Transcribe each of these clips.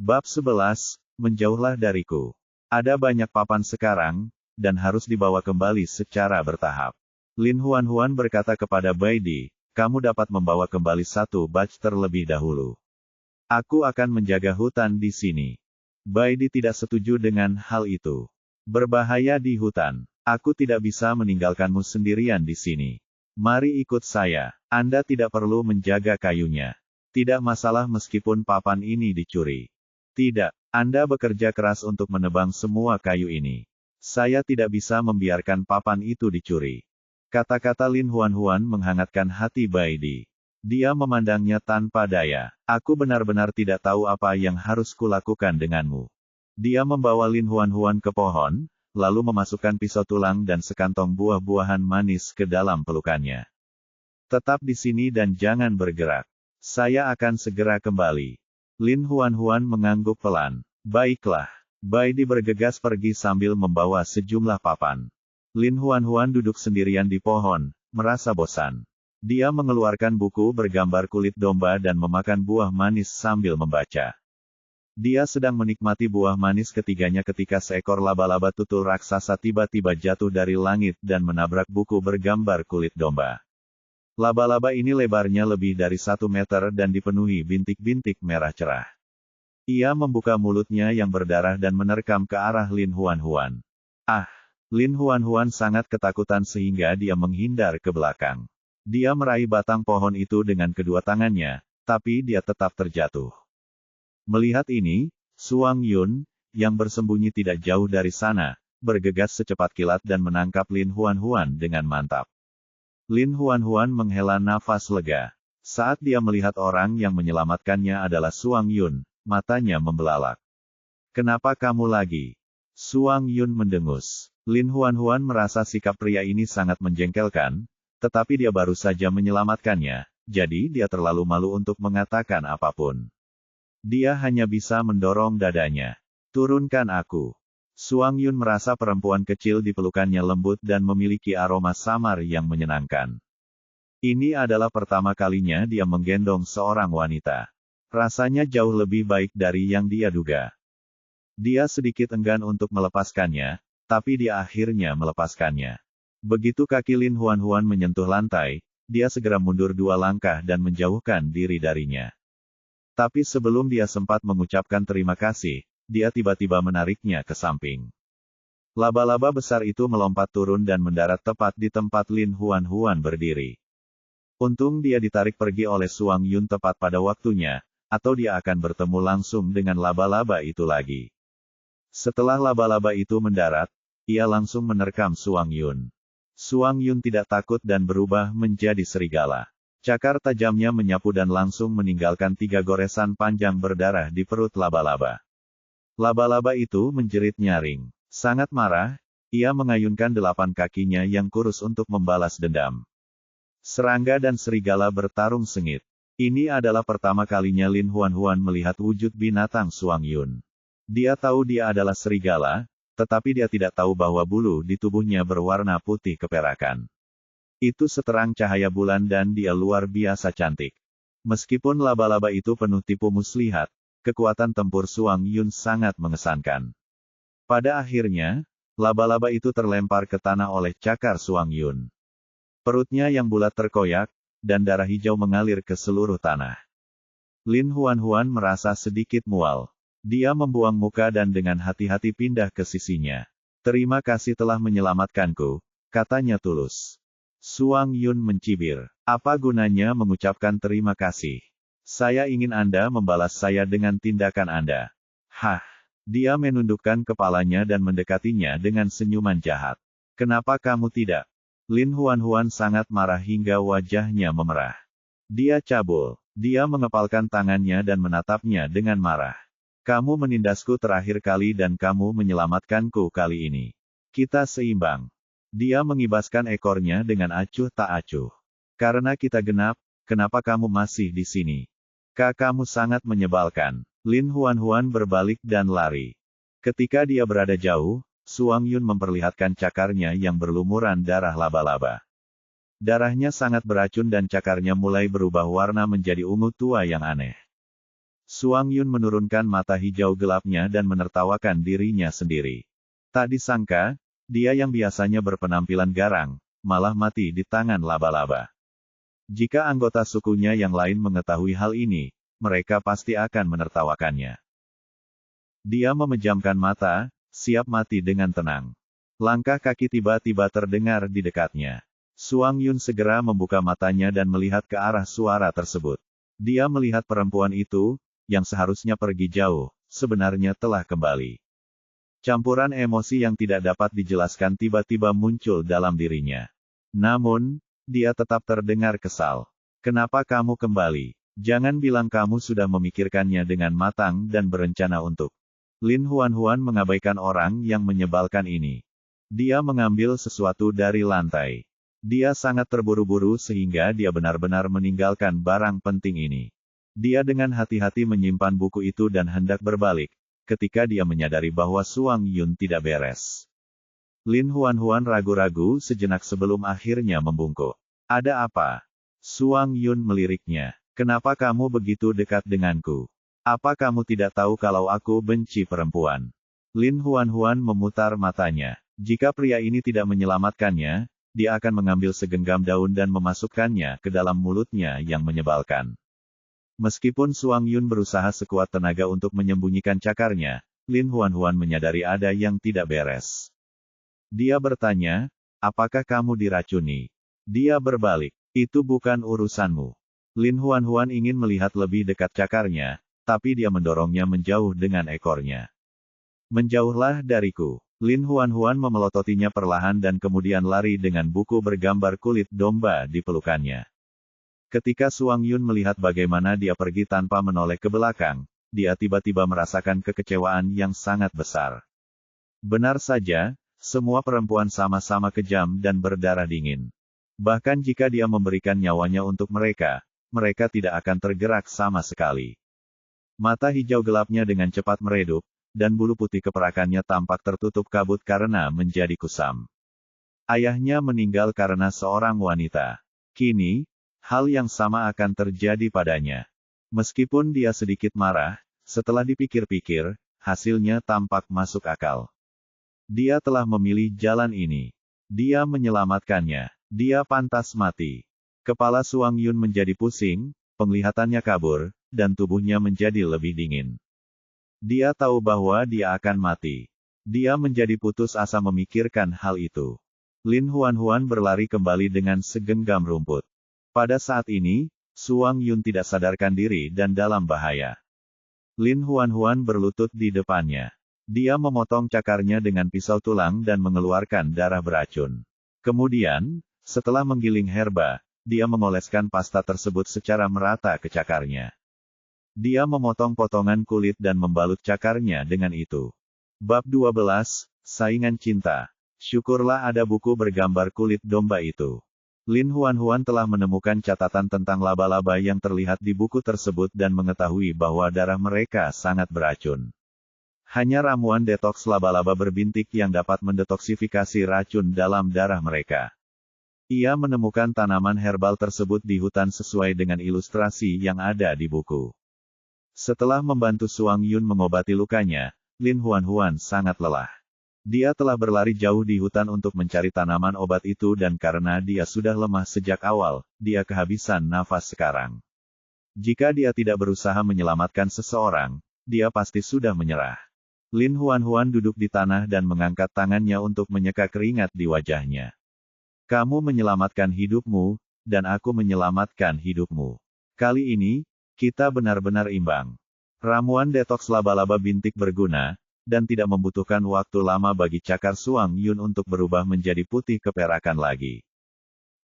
Bab 11, menjauhlah dariku. Ada banyak papan sekarang, dan harus dibawa kembali secara bertahap. Lin Huan berkata kepada Baidi, kamu dapat membawa kembali satu batch terlebih dahulu. Aku akan menjaga hutan di sini. Baidi tidak setuju dengan hal itu. Berbahaya di hutan. Aku tidak bisa meninggalkanmu sendirian di sini. Mari ikut saya. Anda tidak perlu menjaga kayunya. Tidak masalah meskipun papan ini dicuri. Tidak, Anda bekerja keras untuk menebang semua kayu ini. Saya tidak bisa membiarkan papan itu dicuri. Kata-kata Lin Huan menghangatkan hati Baidi. Dia memandangnya tanpa daya. Aku benar-benar tidak tahu apa yang harus kulakukan denganmu. Dia membawa Lin Huan ke pohon, lalu memasukkan pisau tulang dan sekantong buah-buahan manis ke dalam pelukannya. Tetap di sini dan jangan bergerak. Saya akan segera kembali. Lin Huan mengangguk pelan. Baiklah. Baidi bergegas pergi sambil membawa sejumlah papan. Lin Huan duduk sendirian di pohon, merasa bosan. Dia mengeluarkan buku bergambar kulit domba dan memakan buah manis sambil membaca. Dia sedang menikmati buah manis ketiganya ketika seekor laba-laba tutul raksasa tiba-tiba jatuh dari langit dan menabrak buku bergambar kulit domba. Laba-laba ini lebarnya lebih dari 1 meter dan dipenuhi bintik-bintik merah cerah. Ia membuka mulutnya yang berdarah dan menerkam ke arah Lin Huan. Ah! Lin Huan sangat ketakutan sehingga dia menghindar ke belakang. Dia meraih batang pohon itu dengan kedua tangannya, tapi dia tetap terjatuh. Melihat ini, Suang Yun, yang bersembunyi tidak jauh dari sana, bergegas secepat kilat dan menangkap Lin Huan dengan mantap. Lin Huan menghela nafas lega. Saat dia melihat orang yang menyelamatkannya adalah Suang Yun, matanya membelalak. Kenapa kamu lagi? Suang Yun mendengus. Lin Huan merasa sikap pria ini sangat menjengkelkan, tetapi dia baru saja menyelamatkannya, jadi dia terlalu malu untuk mengatakan apapun. Dia hanya bisa mendorong dadanya. Turunkan aku. Suang Yun merasa perempuan kecil di pelukannya lembut dan memiliki aroma samar yang menyenangkan. Ini adalah pertama kalinya dia menggendong seorang wanita. Rasanya jauh lebih baik dari yang dia duga. Dia sedikit enggan untuk melepaskannya, tapi dia akhirnya melepaskannya. Begitu kaki Lin Huan menyentuh lantai, dia segera mundur 2 langkah dan menjauhkan diri darinya. Tapi sebelum dia sempat mengucapkan terima kasih, dia tiba-tiba menariknya ke samping. Laba-laba besar itu melompat turun dan mendarat tepat di tempat Lin Huan berdiri. Untung dia ditarik pergi oleh Suang Yun tepat pada waktunya, atau dia akan bertemu langsung dengan laba-laba itu lagi. Setelah laba-laba itu mendarat, ia langsung menerkam Suang Yun. Suang Yun tidak takut dan berubah menjadi serigala. Cakar tajamnya menyapu dan langsung meninggalkan 3 goresan panjang berdarah di perut laba-laba. Laba-laba itu menjerit nyaring. Sangat marah, ia mengayunkan 8 kakinya yang kurus untuk membalas dendam. Serangga dan serigala bertarung sengit. Ini adalah pertama kalinya Lin Huan melihat wujud binatang Suang Yun. Dia tahu dia adalah serigala, tetapi dia tidak tahu bahwa bulu di tubuhnya berwarna putih keperakan. Itu seterang cahaya bulan dan dia luar biasa cantik. Meskipun laba-laba itu penuh tipu muslihat, kekuatan tempur Suang Yun sangat mengesankan. Pada akhirnya, laba-laba itu terlempar ke tanah oleh cakar Suang Yun. Perutnya yang bulat terkoyak, dan darah hijau mengalir ke seluruh tanah. Lin Huan merasa sedikit mual. Dia membuang muka dan dengan hati-hati pindah ke sisinya. Terima kasih telah menyelamatkanku, katanya tulus. Suang Yun mencibir. Apa gunanya mengucapkan terima kasih? Saya ingin Anda membalas saya dengan tindakan Anda. Hah! Dia menundukkan kepalanya dan mendekatinya dengan senyuman jahat. Kenapa kamu tidak? Lin Huan sangat marah hingga wajahnya memerah. Dia cabul. Dia mengepalkan tangannya dan menatapnya dengan marah. Kamu menindasku terakhir kali dan kamu menyelamatkanku kali ini. Kita seimbang. Dia mengibaskan ekornya dengan acuh tak acuh. Karena kita genap, kenapa kamu masih di sini? Kamu sangat menyebalkan. Lin Huan berbalik dan lari. Ketika dia berada jauh, Suang Yun memperlihatkan cakarnya yang berlumuran darah laba-laba. Darahnya sangat beracun dan cakarnya mulai berubah warna menjadi ungu tua yang aneh. Suang Yun menurunkan mata hijau gelapnya dan menertawakan dirinya sendiri. Tak disangka, dia yang biasanya berpenampilan garang, malah mati di tangan laba-laba. Jika anggota sukunya yang lain mengetahui hal ini, mereka pasti akan menertawakannya. Dia memejamkan mata, siap mati dengan tenang. Langkah kaki tiba-tiba terdengar di dekatnya. Suang Yun segera membuka matanya dan melihat ke arah suara tersebut. Dia melihat perempuan itu, yang seharusnya pergi jauh, sebenarnya telah kembali. Campuran emosi yang tidak dapat dijelaskan tiba-tiba muncul dalam dirinya. Namun, dia tetap terdengar kesal. Kenapa kamu kembali? Jangan bilang kamu sudah memikirkannya dengan matang dan berencana untuk. Lin Huan mengabaikan orang yang menyebalkan ini. Dia mengambil sesuatu dari lantai. Dia sangat terburu-buru sehingga dia benar-benar meninggalkan barang penting ini. Dia dengan hati-hati menyimpan buku itu dan hendak berbalik, ketika dia menyadari bahwa Suang Yun tidak beres. Lin Huan ragu-ragu sejenak sebelum akhirnya membungkuk. Ada apa? Suang Yun meliriknya. Kenapa kamu begitu dekat denganku? Apa kamu tidak tahu kalau aku benci perempuan? Lin Huan memutar matanya. Jika pria ini tidak menyelamatkannya, dia akan mengambil segenggam daun dan memasukkannya ke dalam mulutnya yang menyebalkan. Meskipun Suang Yun berusaha sekuat tenaga untuk menyembunyikan cakarnya, Lin Huan menyadari ada yang tidak beres. Dia bertanya, apakah kamu diracuni? Dia berbalik, itu bukan urusanmu. Lin Huan ingin melihat lebih dekat cakarnya, tapi dia mendorongnya menjauh dengan ekornya. Menjauhlah dariku. Lin Huan memelototinya perlahan dan kemudian lari dengan buku bergambar kulit domba di pelukannya. Ketika Suang Yun melihat bagaimana dia pergi tanpa menoleh ke belakang, dia tiba-tiba merasakan kekecewaan yang sangat besar. Benar saja, semua perempuan sama-sama kejam dan berdarah dingin. Bahkan jika dia memberikan nyawanya untuk mereka, mereka tidak akan tergerak sama sekali. Mata hijau gelapnya dengan cepat meredup, dan bulu putih keperakannya tampak tertutup kabut karena menjadi kusam. Ayahnya meninggal karena seorang wanita. Kini, hal yang sama akan terjadi padanya. Meskipun dia sedikit marah, setelah dipikir-pikir, hasilnya tampak masuk akal. Dia telah memilih jalan ini. Dia menyelamatkannya. Dia pantas mati. Kepala Suang Yun menjadi pusing, penglihatannya kabur, dan tubuhnya menjadi lebih dingin. Dia tahu bahwa dia akan mati. Dia menjadi putus asa memikirkan hal itu. Lin Huan berlari kembali dengan segenggam rumput. Pada saat ini, Suang Yun tidak sadarkan diri dan dalam bahaya. Lin Huan berlutut di depannya. Dia memotong cakarnya dengan pisau tulang dan mengeluarkan darah beracun. Kemudian, setelah menggiling herba, dia mengoleskan pasta tersebut secara merata ke cakarnya. Dia memotong potongan kulit dan membalut cakarnya dengan itu. Bab 12, Saingan Cinta. Syukurlah ada buku bergambar kulit domba itu. Lin Huan telah menemukan catatan tentang laba-laba yang terlihat di buku tersebut dan mengetahui bahwa darah mereka sangat beracun. Hanya ramuan detoks laba-laba berbintik yang dapat mendetoksifikasi racun dalam darah mereka. Ia menemukan tanaman herbal tersebut di hutan sesuai dengan ilustrasi yang ada di buku. Setelah membantu Suang Yun mengobati lukanya, Lin Huan sangat lelah. Dia telah berlari jauh di hutan untuk mencari tanaman obat itu dan karena dia sudah lemah sejak awal, dia kehabisan nafas sekarang. Jika dia tidak berusaha menyelamatkan seseorang, dia pasti sudah menyerah. Lin Huan duduk di tanah dan mengangkat tangannya untuk menyeka keringat di wajahnya. Kamu menyelamatkan hidupmu, dan aku menyelamatkan hidupmu. Kali ini, kita benar-benar imbang. Ramuan detoks laba-laba bintik berguna, dan tidak membutuhkan waktu lama bagi cakar Suang Yun untuk berubah menjadi putih keperakan lagi.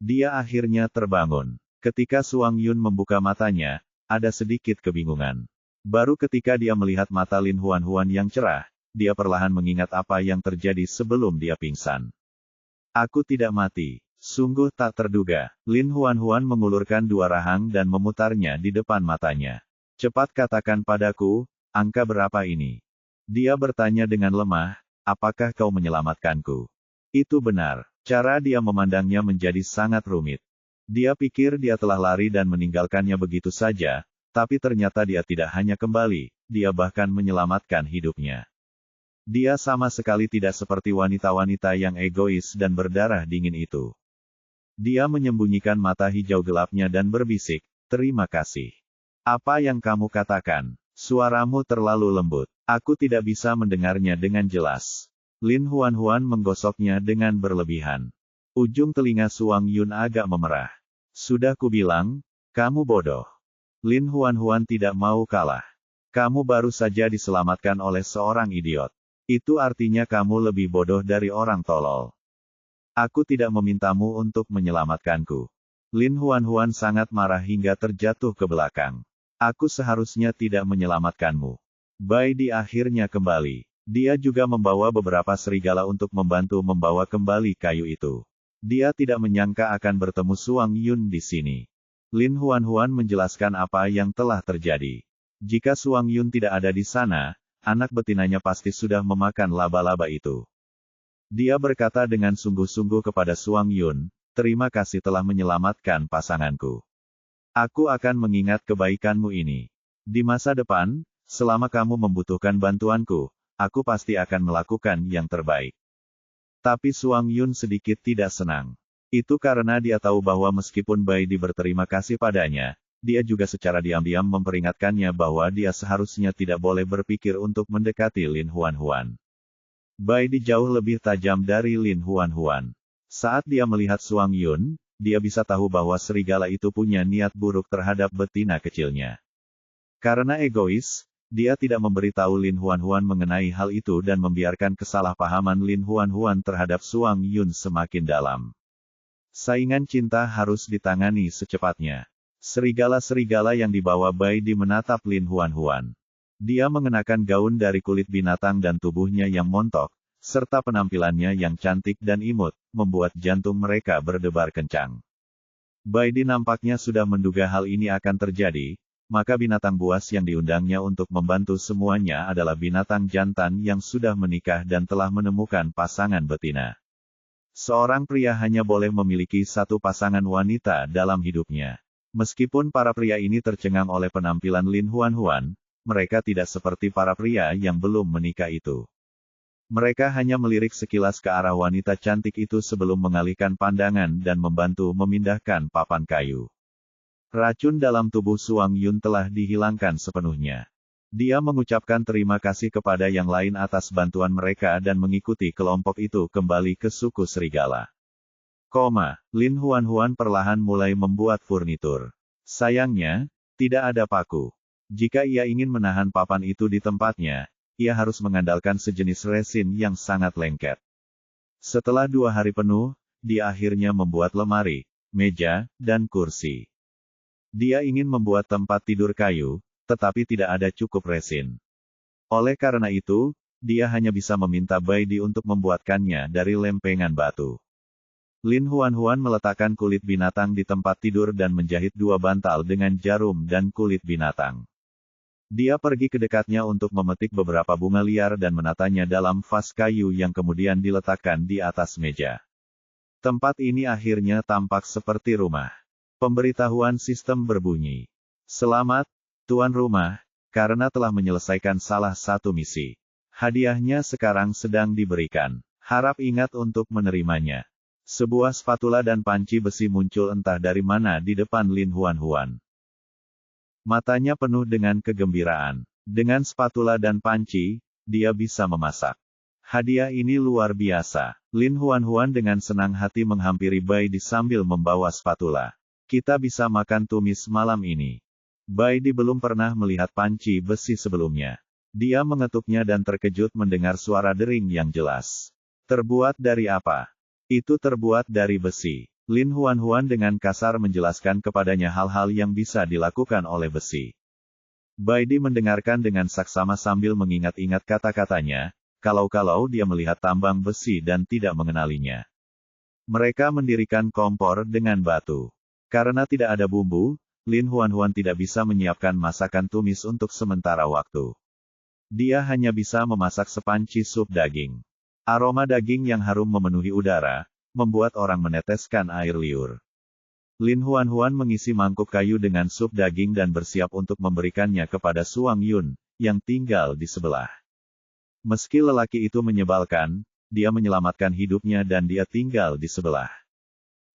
Dia akhirnya terbangun. Ketika Suang Yun membuka matanya, ada sedikit kebingungan. Baru ketika dia melihat mata Lin Huan yang cerah, dia perlahan mengingat apa yang terjadi sebelum dia pingsan. Aku tidak mati. Sungguh tak terduga. Lin Huan mengulurkan dua rahang dan memutarnya di depan matanya. Cepat katakan padaku, angka berapa ini? Dia bertanya dengan lemah, apakah kau menyelamatkanku? Itu benar. Cara dia memandangnya menjadi sangat rumit. Dia pikir dia telah lari dan meninggalkannya begitu saja, Tapi ternyata dia tidak hanya kembali, dia bahkan menyelamatkan hidupnya. Dia sama sekali tidak seperti wanita-wanita yang egois dan berdarah dingin itu. Dia menyembunyikan mata hijau gelapnya dan berbisik, "Terima kasih. Apa yang kamu katakan? Suaramu terlalu lembut. Aku tidak bisa mendengarnya dengan jelas." Lin Huan menggosoknya dengan berlebihan. Ujung telinga Suang Yun agak memerah. "Sudah kubilang, kamu bodoh." Lin Huan tidak mau kalah. "Kamu baru saja diselamatkan oleh seorang idiot. Itu artinya kamu lebih bodoh dari orang tolol. Aku tidak memintamu untuk menyelamatkanku." Lin Huan sangat marah hingga terjatuh ke belakang. "Aku seharusnya tidak menyelamatkanmu." Bai Di akhirnya kembali. Dia juga membawa beberapa serigala untuk membantu membawa kembali kayu itu. Dia tidak menyangka akan bertemu Suang Yun di sini. Lin Huan menjelaskan apa yang telah terjadi. Jika Suang Yun tidak ada di sana, anak betinanya pasti sudah memakan laba-laba itu. Dia berkata dengan sungguh-sungguh kepada Suang Yun, "Terima kasih telah menyelamatkan pasanganku. Aku akan mengingat kebaikanmu ini. Di masa depan, selama kamu membutuhkan bantuanku, aku pasti akan melakukan yang terbaik." Tapi Suang Yun sedikit tidak senang. Itu karena dia tahu bahwa meskipun Bai Di berterima kasih padanya, dia juga secara diam-diam memperingatkannya bahwa dia seharusnya tidak boleh berpikir untuk mendekati Lin Huan. Bai Di jauh lebih tajam dari Lin Huan. Saat dia melihat Suang Yun, dia bisa tahu bahwa serigala itu punya niat buruk terhadap betina kecilnya. Karena egois, dia tidak memberitahu Lin Huan mengenai hal itu dan membiarkan kesalahpahaman Lin Huan terhadap Suang Yun semakin dalam. Saingan cinta harus ditangani secepatnya. Serigala-serigala yang dibawa Bai Di menatap Lin Huan. Dia mengenakan gaun dari kulit binatang dan tubuhnya yang montok, serta penampilannya yang cantik dan imut, membuat jantung mereka berdebar kencang. Bai Di nampaknya sudah menduga hal ini akan terjadi, maka binatang buas yang diundangnya untuk membantu semuanya adalah binatang jantan yang sudah menikah dan telah menemukan pasangan betina. Seorang pria hanya boleh memiliki satu pasangan wanita dalam hidupnya. Meskipun para pria ini tercengang oleh penampilan Lin Huan, mereka tidak seperti para pria yang belum menikah itu. Mereka hanya melirik sekilas ke arah wanita cantik itu sebelum mengalihkan pandangan dan membantu memindahkan papan kayu. Racun dalam tubuh Suang Yun telah dihilangkan sepenuhnya. Dia mengucapkan terima kasih kepada yang lain atas bantuan mereka dan mengikuti kelompok itu kembali ke suku serigala. Lin Huan perlahan mulai membuat furnitur. Sayangnya, tidak ada paku. Jika ia ingin menahan papan itu di tempatnya, ia harus mengandalkan sejenis resin yang sangat lengket. Setelah 2 hari penuh, dia akhirnya membuat lemari, meja, dan kursi. Dia ingin membuat tempat tidur kayu, tetapi tidak ada cukup resin. Oleh karena itu, dia hanya bisa meminta Bai Di untuk membuatkannya dari lempengan batu. Lin Huan meletakkan kulit binatang di tempat tidur dan menjahit 2 bantal dengan jarum dan kulit binatang. Dia pergi ke dekatnya untuk memetik beberapa bunga liar dan menatanya dalam vas kayu yang kemudian diletakkan di atas meja. Tempat ini akhirnya tampak seperti rumah. Pemberitahuan sistem berbunyi. "Selamat, Tuan Rumah, karena telah menyelesaikan salah satu misi. Hadiahnya sekarang sedang diberikan. Harap ingat untuk menerimanya." Sebuah spatula dan panci besi muncul entah dari mana di depan Lin Huan. Matanya penuh dengan kegembiraan. Dengan spatula dan panci, dia bisa memasak. Hadiah ini luar biasa. Lin Huan dengan senang hati menghampiri Bai Di sambil membawa spatula. "Kita bisa makan tumis malam ini." Bai Di belum pernah melihat panci besi sebelumnya. Dia mengetuknya dan terkejut mendengar suara dering yang jelas. "Terbuat dari apa?" "Itu terbuat dari besi." Lin Huan dengan kasar menjelaskan kepadanya hal-hal yang bisa dilakukan oleh besi. Bai Di mendengarkan dengan saksama sambil mengingat-ingat kata-katanya, kalau-kalau dia melihat tambang besi dan tidak mengenalinya. Mereka mendirikan kompor dengan batu. Karena tidak ada bumbu, Lin Huan tidak bisa menyiapkan masakan tumis untuk sementara waktu. Dia hanya bisa memasak sepanci sup daging. Aroma daging yang harum memenuhi udara, membuat orang meneteskan air liur. Lin Huan mengisi mangkuk kayu dengan sup daging dan bersiap untuk memberikannya kepada Suang Yun, yang tinggal di sebelah. Meski lelaki itu menyebalkan, dia menyelamatkan hidupnya dan dia tinggal di sebelah.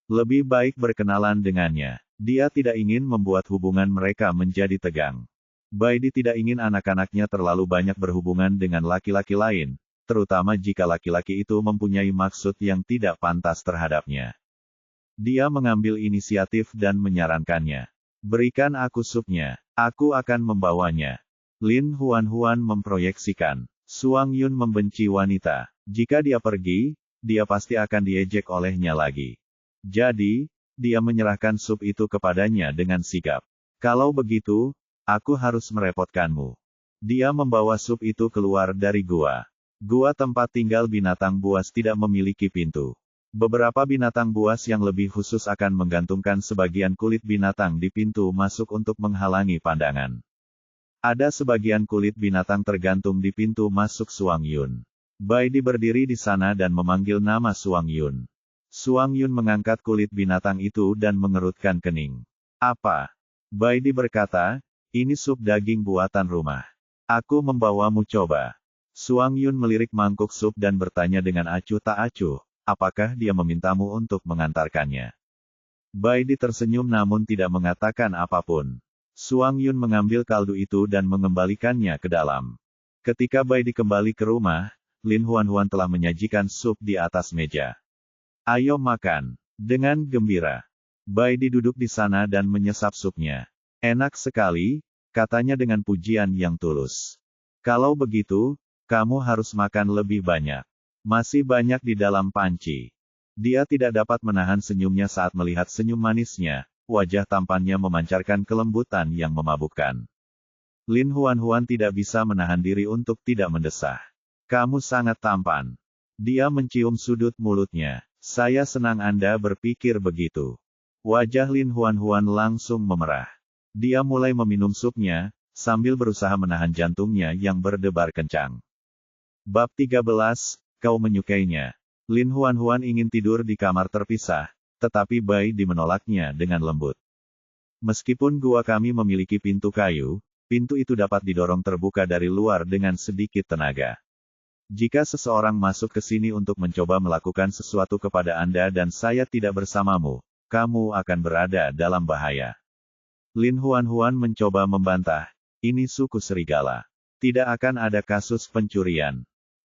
Lebih baik berkenalan dengannya. Dia tidak ingin membuat hubungan mereka menjadi tegang. Baidi tidak ingin anak-anaknya terlalu banyak berhubungan dengan laki-laki lain, terutama jika laki-laki itu mempunyai maksud yang tidak pantas terhadapnya. Dia mengambil inisiatif dan menyarankannya. Berikan aku supnya, aku akan membawanya. Lin Huan memproyeksikan. Suang Yun membenci wanita. Jika dia pergi, dia pasti akan diejek olehnya lagi. Jadi, dia menyerahkan sup itu kepadanya dengan sigap. Kalau begitu, aku harus merepotkanmu. Dia membawa sup itu keluar dari gua. Gua tempat tinggal binatang buas tidak memiliki pintu. Beberapa binatang buas yang lebih khusus akan menggantungkan sebagian kulit binatang di pintu masuk untuk menghalangi pandangan. Ada sebagian kulit binatang tergantung di pintu masuk Suang Yun. Baidi berdiri di sana dan memanggil nama Suang Yun. Suang Yun mengangkat kulit binatang itu dan mengerutkan kening. Apa? Baidi berkata, ini sup daging buatan rumah. Aku membawamu coba. Suang Yun melirik mangkuk sup dan bertanya dengan acuh tak acuh. Apakah dia memintamu untuk mengantarkannya? Baidi tersenyum namun tidak mengatakan apapun. Suang Yun mengambil kaldu itu dan mengembalikannya ke dalam. Ketika Baidi kembali ke rumah, Lin Huan telah menyajikan sup di atas meja. Ayo makan. Dengan gembira. Baidi duduk di sana dan menyesap supnya. Enak sekali, katanya dengan pujian yang tulus. Kalau begitu, kamu harus makan lebih banyak. Masih banyak di dalam panci. Dia tidak dapat menahan senyumnya saat melihat senyum manisnya, wajah tampannya memancarkan kelembutan yang memabukkan. Lin Huan tidak bisa menahan diri untuk tidak mendesah. Kamu sangat tampan. Dia mencium sudut mulutnya. Saya senang Anda berpikir begitu. Wajah Lin Huan langsung memerah. Dia mulai meminum supnya, sambil berusaha menahan jantungnya yang berdebar kencang. Bab 13. Kau menyukainya. Lin Huan ingin tidur di kamar terpisah, tetapi Baidi menolaknya dengan lembut. Meskipun gua kami memiliki pintu kayu, pintu itu dapat didorong terbuka dari luar dengan sedikit tenaga. Jika seseorang masuk ke sini untuk mencoba melakukan sesuatu kepada Anda dan saya tidak bersamamu, kamu akan berada dalam bahaya. Lin Huan mencoba membantah, ini suku serigala. Tidak akan ada kasus pencurian.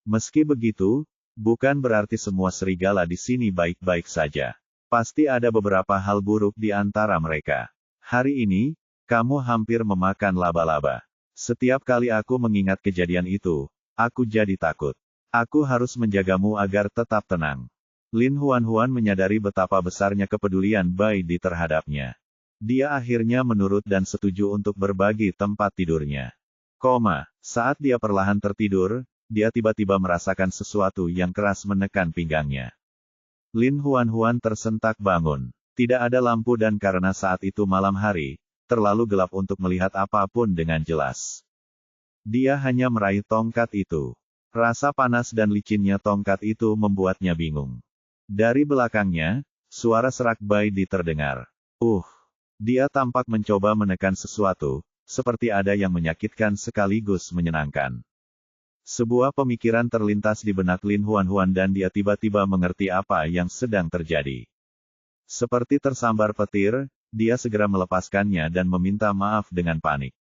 Meski begitu, bukan berarti semua serigala di sini baik-baik saja. Pasti ada beberapa hal buruk di antara mereka. Hari ini, kamu hampir memakan laba-laba. Setiap kali aku mengingat kejadian itu, aku jadi takut. Aku harus menjagamu agar tetap tenang. Lin Huan menyadari betapa besarnya kepedulian Baidi terhadapnya. Dia akhirnya menurut dan setuju untuk berbagi tempat tidurnya. Saat dia perlahan tertidur, dia tiba-tiba merasakan sesuatu yang keras menekan pinggangnya. Lin Huan tersentak bangun. Tidak ada lampu dan karena saat itu malam hari, terlalu gelap untuk melihat apapun dengan jelas. Dia hanya meraih tongkat itu. Rasa panas dan licinnya tongkat itu membuatnya bingung. Dari belakangnya, suara serak Baidi terdengar. Dia tampak mencoba menekan sesuatu, seperti ada yang menyakitkan sekaligus menyenangkan. Sebuah pemikiran terlintas di benak Lin Huan dan dia tiba-tiba mengerti apa yang sedang terjadi. Seperti tersambar petir, dia segera melepaskannya dan meminta maaf dengan panik.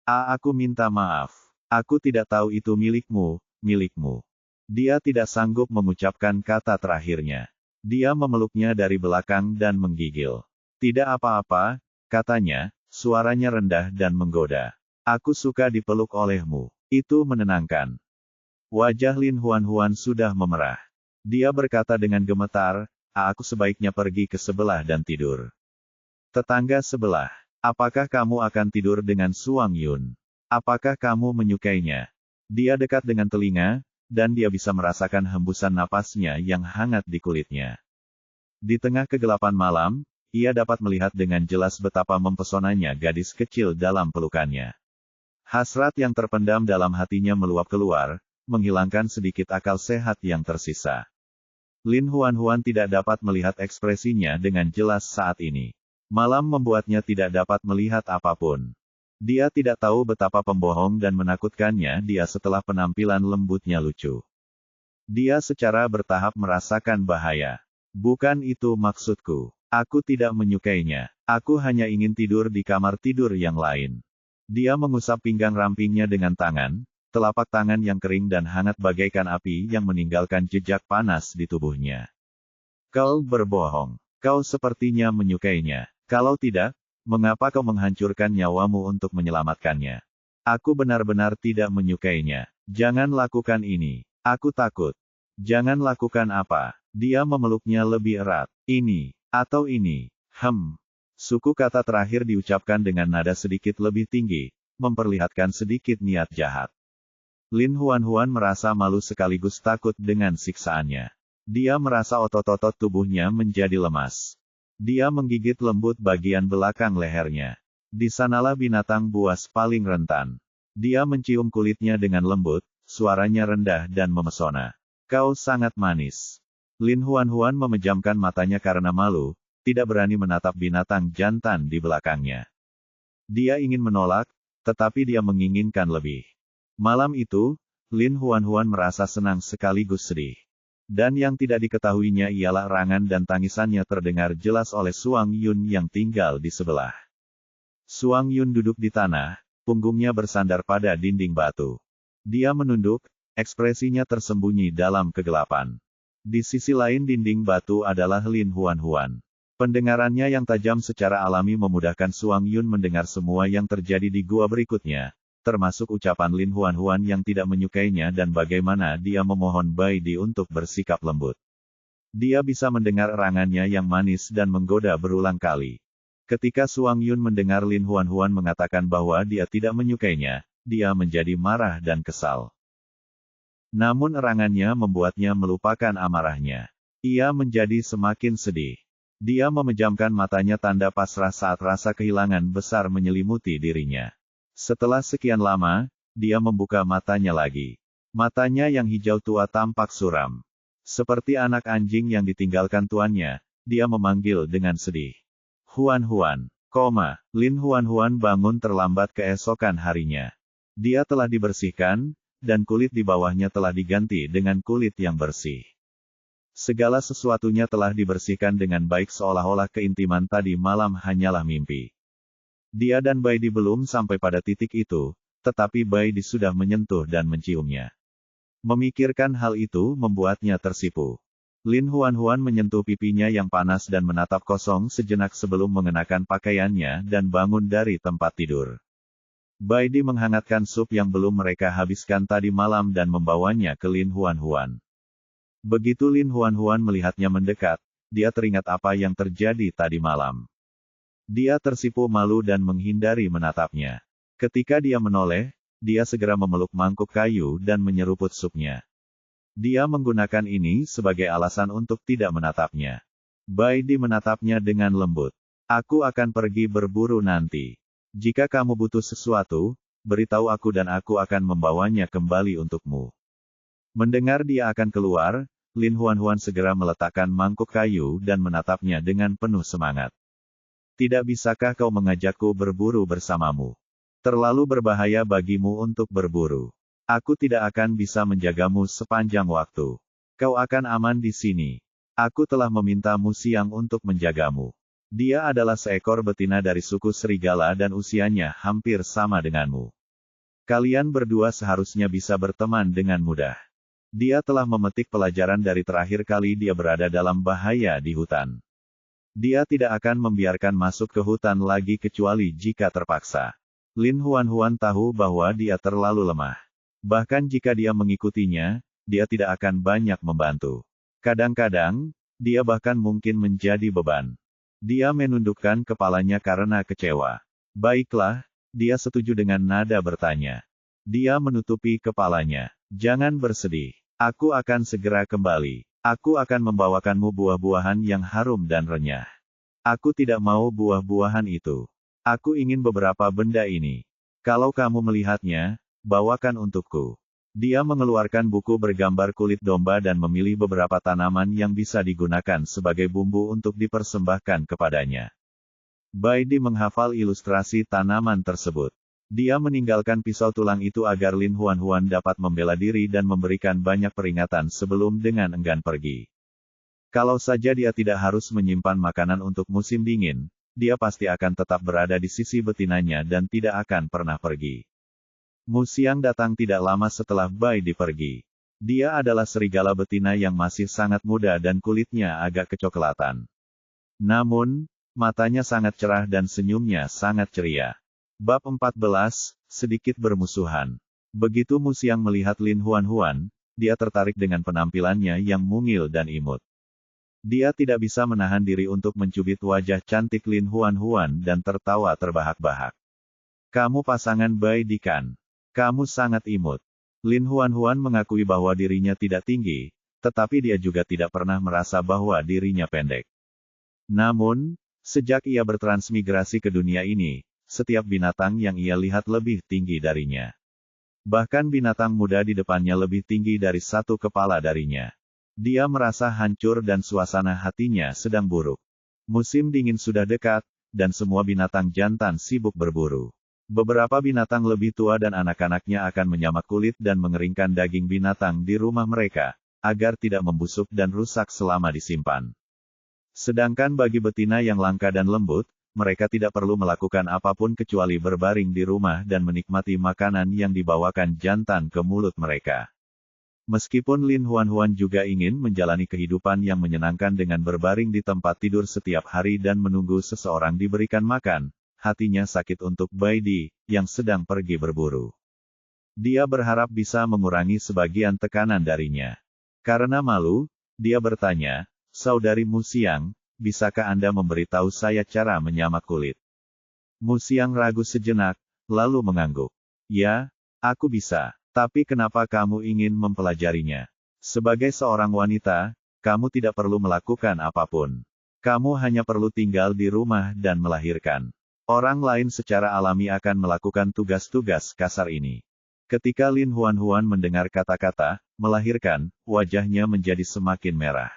Aku minta maaf. Aku tidak tahu itu milikmu. Dia tidak sanggup mengucapkan kata terakhirnya. Dia memeluknya dari belakang dan menggigil. Tidak apa-apa, katanya, suaranya rendah dan menggoda. Aku suka dipeluk olehmu. Itu menenangkan. Wajah Lin Huan sudah memerah. Dia berkata dengan gemetar, aku sebaiknya pergi ke sebelah dan tidur. Tetangga sebelah, apakah kamu akan tidur dengan Suang Yun? Apakah kamu menyukainya? Dia dekat dengan telinga, dan dia bisa merasakan hembusan napasnya yang hangat di kulitnya. Di tengah kegelapan malam, ia dapat melihat dengan jelas betapa mempesonanya gadis kecil dalam pelukannya. Hasrat yang terpendam dalam hatinya meluap keluar, menghilangkan sedikit akal sehat yang tersisa. Lin Huan tidak dapat melihat ekspresinya dengan jelas saat ini. Malam membuatnya tidak dapat melihat apapun. Dia tidak tahu betapa pembohong dan menakutkannya dia setelah penampilan lembutnya lucu. Dia secara bertahap merasakan bahaya. Bukan itu maksudku. Aku tidak menyukainya. Aku hanya ingin tidur di kamar tidur yang lain. Dia mengusap pinggang rampingnya dengan tangan, telapak tangan yang kering dan hangat bagaikan api yang meninggalkan jejak panas di tubuhnya. Kau berbohong. Kau sepertinya menyukainya. Kalau tidak, mengapa kau menghancurkan nyawamu untuk menyelamatkannya? Aku benar-benar tidak menyukainya. Jangan lakukan ini. Aku takut. Jangan lakukan apa? Dia memeluknya lebih erat. Ini, atau ini. Suku kata terakhir diucapkan dengan nada sedikit lebih tinggi, memperlihatkan sedikit niat jahat. Lin Huan merasa malu sekaligus takut dengan siksaannya. Dia merasa otot-otot tubuhnya menjadi lemas. Dia menggigit lembut bagian belakang lehernya. Di sanalah binatang buas paling rentan. Dia mencium kulitnya dengan lembut, suaranya rendah dan memesona. Kau sangat manis. Lin Huan memejamkan matanya karena malu, tidak berani menatap binatang jantan di belakangnya. Dia ingin menolak, tetapi dia menginginkan lebih. Malam itu, Lin Huan merasa senang sekaligus sedih. Dan yang tidak diketahuinya ialah rangan dan tangisannya terdengar jelas oleh Suang Yun yang tinggal di sebelah. Suang Yun duduk di tanah, punggungnya bersandar pada dinding batu. Dia menunduk, ekspresinya tersembunyi dalam kegelapan. Di sisi lain dinding batu adalah Lin Huan. Pendengarannya yang tajam secara alami memudahkan Suang Yun mendengar semua yang terjadi di gua berikutnya, termasuk ucapan Lin Huan yang tidak menyukainya dan bagaimana dia memohon Bai Di untuk bersikap lembut. Dia bisa mendengar erangannya yang manis dan menggoda berulang kali. Ketika Suang Yun mendengar Lin Huan mengatakan bahwa dia tidak menyukainya, dia menjadi marah dan kesal. Namun erangannya membuatnya melupakan amarahnya. Ia menjadi semakin sedih. Dia memejamkan matanya tanda pasrah saat rasa kehilangan besar menyelimuti dirinya. Setelah sekian lama, dia membuka matanya lagi. Matanya yang hijau tua tampak suram. Seperti anak anjing yang ditinggalkan tuannya, dia memanggil dengan sedih. Huan. Lin Huan bangun terlambat keesokan harinya. Dia telah dibersihkan, dan kulit di bawahnya telah diganti dengan kulit yang bersih. Segala sesuatunya telah dibersihkan dengan baik seolah-olah keintiman tadi malam hanyalah mimpi. Dia dan Bai Di belum sampai pada titik itu, tetapi Bai Di sudah menyentuh dan menciumnya. Memikirkan hal itu membuatnya tersipu. Lin Huan menyentuh pipinya yang panas dan menatap kosong sejenak sebelum mengenakan pakaiannya dan bangun dari tempat tidur. Bai Di menghangatkan sup yang belum mereka habiskan tadi malam dan membawanya ke Lin Huan. Begitu Lin Huan melihatnya mendekat, dia teringat apa yang terjadi tadi malam. Dia tersipu malu dan menghindari menatapnya. Ketika dia menoleh, dia segera memeluk mangkuk kayu dan menyeruput supnya. Dia menggunakan ini sebagai alasan untuk tidak menatapnya. Bai Di menatapnya dengan lembut. Aku akan pergi berburu nanti. Jika kamu butuh sesuatu, beritahu aku dan aku akan membawanya kembali untukmu. Mendengar dia akan keluar, Lin Huan segera meletakkan mangkuk kayu dan menatapnya dengan penuh semangat. Tidak bisakah kau mengajakku berburu bersamamu? Terlalu berbahaya bagimu untuk berburu. Aku tidak akan bisa menjagamu sepanjang waktu. Kau akan aman di sini. Aku telah memintamu siang untuk menjagamu. Dia adalah seekor betina dari suku serigala dan usianya hampir sama denganmu. Kalian berdua seharusnya bisa berteman dengan mudah. Dia telah memetik pelajaran dari terakhir kali dia berada dalam bahaya di hutan. Dia tidak akan membiarkan masuk ke hutan lagi kecuali jika terpaksa. Lin Huan tahu bahwa dia terlalu lemah. Bahkan jika dia mengikutinya, dia tidak akan banyak membantu. Kadang-kadang, dia bahkan mungkin menjadi beban. Dia menundukkan kepalanya karena kecewa. Baiklah, dia setuju dengan nada bertanya. Dia menutupi kepalanya. Jangan bersedih. Aku akan segera kembali. Aku akan membawakanmu buah-buahan yang harum dan renyah. Aku tidak mau buah-buahan itu. Aku ingin beberapa benda ini. Kalau kamu melihatnya, bawakan untukku. Dia mengeluarkan buku bergambar kulit domba dan memilih beberapa tanaman yang bisa digunakan sebagai bumbu untuk dipersembahkan kepadanya. Baidi menghafal ilustrasi tanaman tersebut. Dia meninggalkan pisau tulang itu agar Lin Huan dapat membela diri dan memberikan banyak peringatan sebelum dengan enggan pergi. Kalau saja dia tidak harus menyimpan makanan untuk musim dingin, dia pasti akan tetap berada di sisi betinanya dan tidak akan pernah pergi. Mu Xiang datang tidak lama setelah Baidi pergi. Dia adalah serigala betina yang masih sangat muda dan kulitnya agak kecoklatan. Namun, matanya sangat cerah dan senyumnya sangat ceria. Bab 14, sedikit bermusuhan. Begitu Mu Xiang melihat Lin Huan, dia tertarik dengan penampilannya yang mungil dan imut. Dia tidak bisa menahan diri untuk mencubit wajah cantik Lin Huan dan tertawa terbahak-bahak. Kamu pasangan Baidi kan? Kamu sangat imut. Lin Huan mengakui bahwa dirinya tidak tinggi, tetapi dia juga tidak pernah merasa bahwa dirinya pendek. Namun, sejak ia bertransmigrasi ke dunia ini, setiap binatang yang ia lihat lebih tinggi darinya. Bahkan binatang muda di depannya lebih tinggi dari satu kepala darinya. Dia merasa hancur dan suasana hatinya sedang buruk. Musim dingin sudah dekat, dan semua binatang jantan sibuk berburu. Beberapa binatang lebih tua dan anak-anaknya akan menyamak kulit dan mengeringkan daging binatang di rumah mereka, agar tidak membusuk dan rusak selama disimpan. Sedangkan bagi betina yang langka dan lembut, mereka tidak perlu melakukan apapun kecuali berbaring di rumah dan menikmati makanan yang dibawakan jantan ke mulut mereka. Meskipun Lin Huan juga ingin menjalani kehidupan yang menyenangkan dengan berbaring di tempat tidur setiap hari dan menunggu seseorang diberikan makan, hatinya sakit untuk Baidi, yang sedang pergi berburu. Dia berharap bisa mengurangi sebagian tekanan darinya. Karena malu, dia bertanya, "Saudari Mu Xiang, bisakah Anda memberitahu saya cara menyamak kulit?" Mu Xiang ragu sejenak, lalu mengangguk. "Ya, aku bisa. Tapi kenapa kamu ingin mempelajarinya? Sebagai seorang wanita, kamu tidak perlu melakukan apapun. Kamu hanya perlu tinggal di rumah dan melahirkan. Orang lain secara alami akan melakukan tugas-tugas kasar ini." Ketika Lin Huan mendengar kata-kata melahirkan, wajahnya menjadi semakin merah.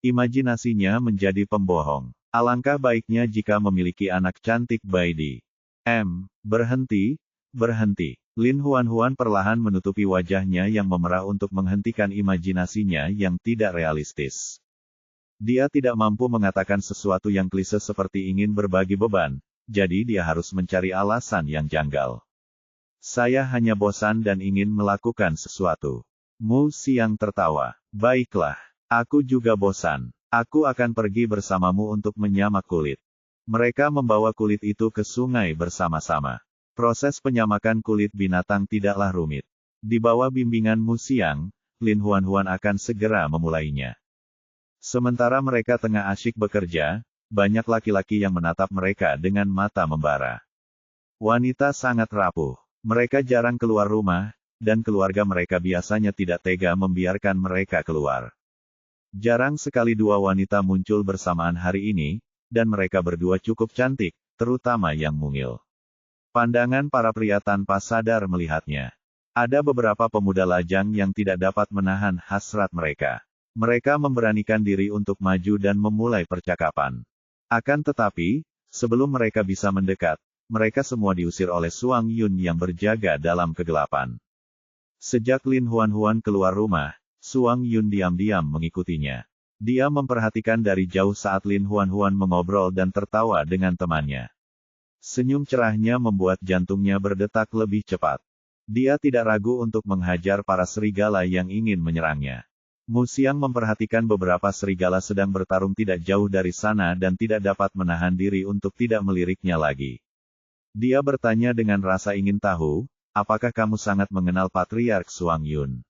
Imajinasinya menjadi pembohong. Alangkah baiknya jika memiliki anak cantik Baidi. Berhenti. Lin Huan perlahan menutupi wajahnya yang memerah untuk menghentikan imajinasinya yang tidak realistis. Dia tidak mampu mengatakan sesuatu yang klise seperti ingin berbagi beban, jadi dia harus mencari alasan yang janggal. "Saya hanya bosan dan ingin melakukan sesuatu." Mu Xiang tertawa. "Baiklah. Aku juga bosan. Aku akan pergi bersamamu untuk menyamak kulit." Mereka membawa kulit itu ke sungai bersama-sama. Proses penyamakan kulit binatang tidaklah rumit. Di bawah bimbingan Mu Xiang, Lin Huan akan segera memulainya. Sementara mereka tengah asyik bekerja, banyak laki-laki yang menatap mereka dengan mata membara. Wanita sangat rapuh. Mereka jarang keluar rumah, dan keluarga mereka biasanya tidak tega membiarkan mereka keluar. Jarang sekali dua wanita muncul bersamaan hari ini, dan mereka berdua cukup cantik, terutama yang mungil. Pandangan para pria tanpa sadar melihatnya. Ada beberapa pemuda lajang yang tidak dapat menahan hasrat mereka. Mereka memberanikan diri untuk maju dan memulai percakapan. Akan tetapi, sebelum mereka bisa mendekat, mereka semua diusir oleh Suang Yun yang berjaga dalam kegelapan. Sejak Lin Huan keluar rumah, Suang Yun diam-diam mengikutinya. Dia memperhatikan dari jauh saat Lin Huan mengobrol dan tertawa dengan temannya. Senyum cerahnya membuat jantungnya berdetak lebih cepat. Dia tidak ragu untuk menghajar para serigala yang ingin menyerangnya. Mu Xiang memperhatikan beberapa serigala sedang bertarung tidak jauh dari sana dan tidak dapat menahan diri untuk tidak meliriknya lagi. Dia bertanya dengan rasa ingin tahu, "Apakah kamu sangat mengenal Patriark Suang Yun?"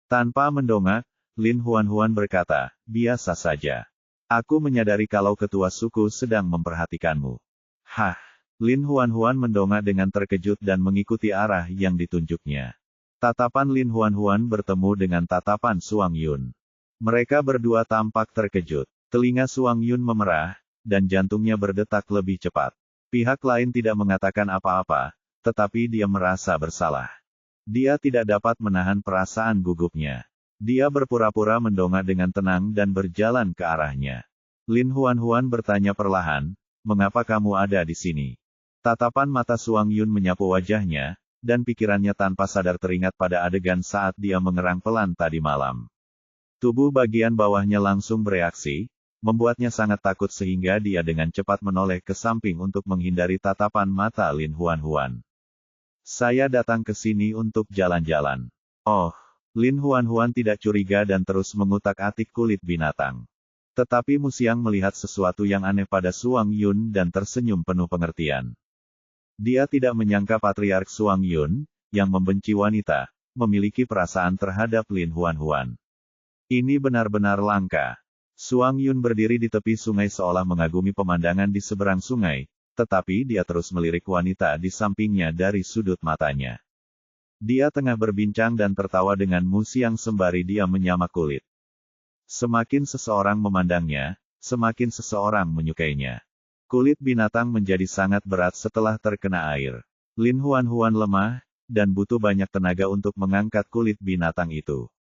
Tanpa mendongak, Lin Huan berkata, "Biasa saja. Aku menyadari kalau ketua suku sedang memperhatikanmu." "Hah?" Lin Huan mendongak dengan terkejut dan mengikuti arah yang ditunjuknya. Tatapan Lin Huan bertemu dengan tatapan Suang Yun. Mereka berdua tampak terkejut. Telinga Suang Yun memerah, dan jantungnya berdetak lebih cepat. Pihak lain tidak mengatakan apa-apa, tetapi dia merasa bersalah. Dia tidak dapat menahan perasaan gugupnya. Dia berpura-pura mendongak dengan tenang dan berjalan ke arahnya. Lin Huan bertanya perlahan, mengapa kamu ada di sini? Tatapan mata Suang Yun menyapu wajahnya, dan pikirannya tanpa sadar teringat pada adegan saat dia mengerang pelan tadi malam. Tubuh bagian bawahnya langsung bereaksi, membuatnya sangat takut sehingga dia dengan cepat menoleh ke samping untuk menghindari tatapan mata Lin Huan-Huan. Saya datang ke sini untuk jalan-jalan. Oh, Lin Huan-Huan tidak curiga dan terus mengutak-atik kulit binatang. Tetapi Musiang melihat sesuatu yang aneh pada Suang Yun dan tersenyum penuh pengertian. Dia tidak menyangka Patriark Suang Yun, yang membenci wanita, memiliki perasaan terhadap Lin Huan-Huan. Ini benar-benar langka. Suang Yun berdiri di tepi sungai seolah mengagumi pemandangan di seberang sungai, tetapi dia terus melirik wanita di sampingnya dari sudut matanya. Dia tengah berbincang dan tertawa dengan Musiang sembari dia menyamak kulit. Semakin seseorang memandangnya, semakin seseorang menyukainya. Kulit binatang menjadi sangat berat setelah terkena air. Lin Huan-Huan lemah, dan butuh banyak tenaga untuk mengangkat kulit binatang itu.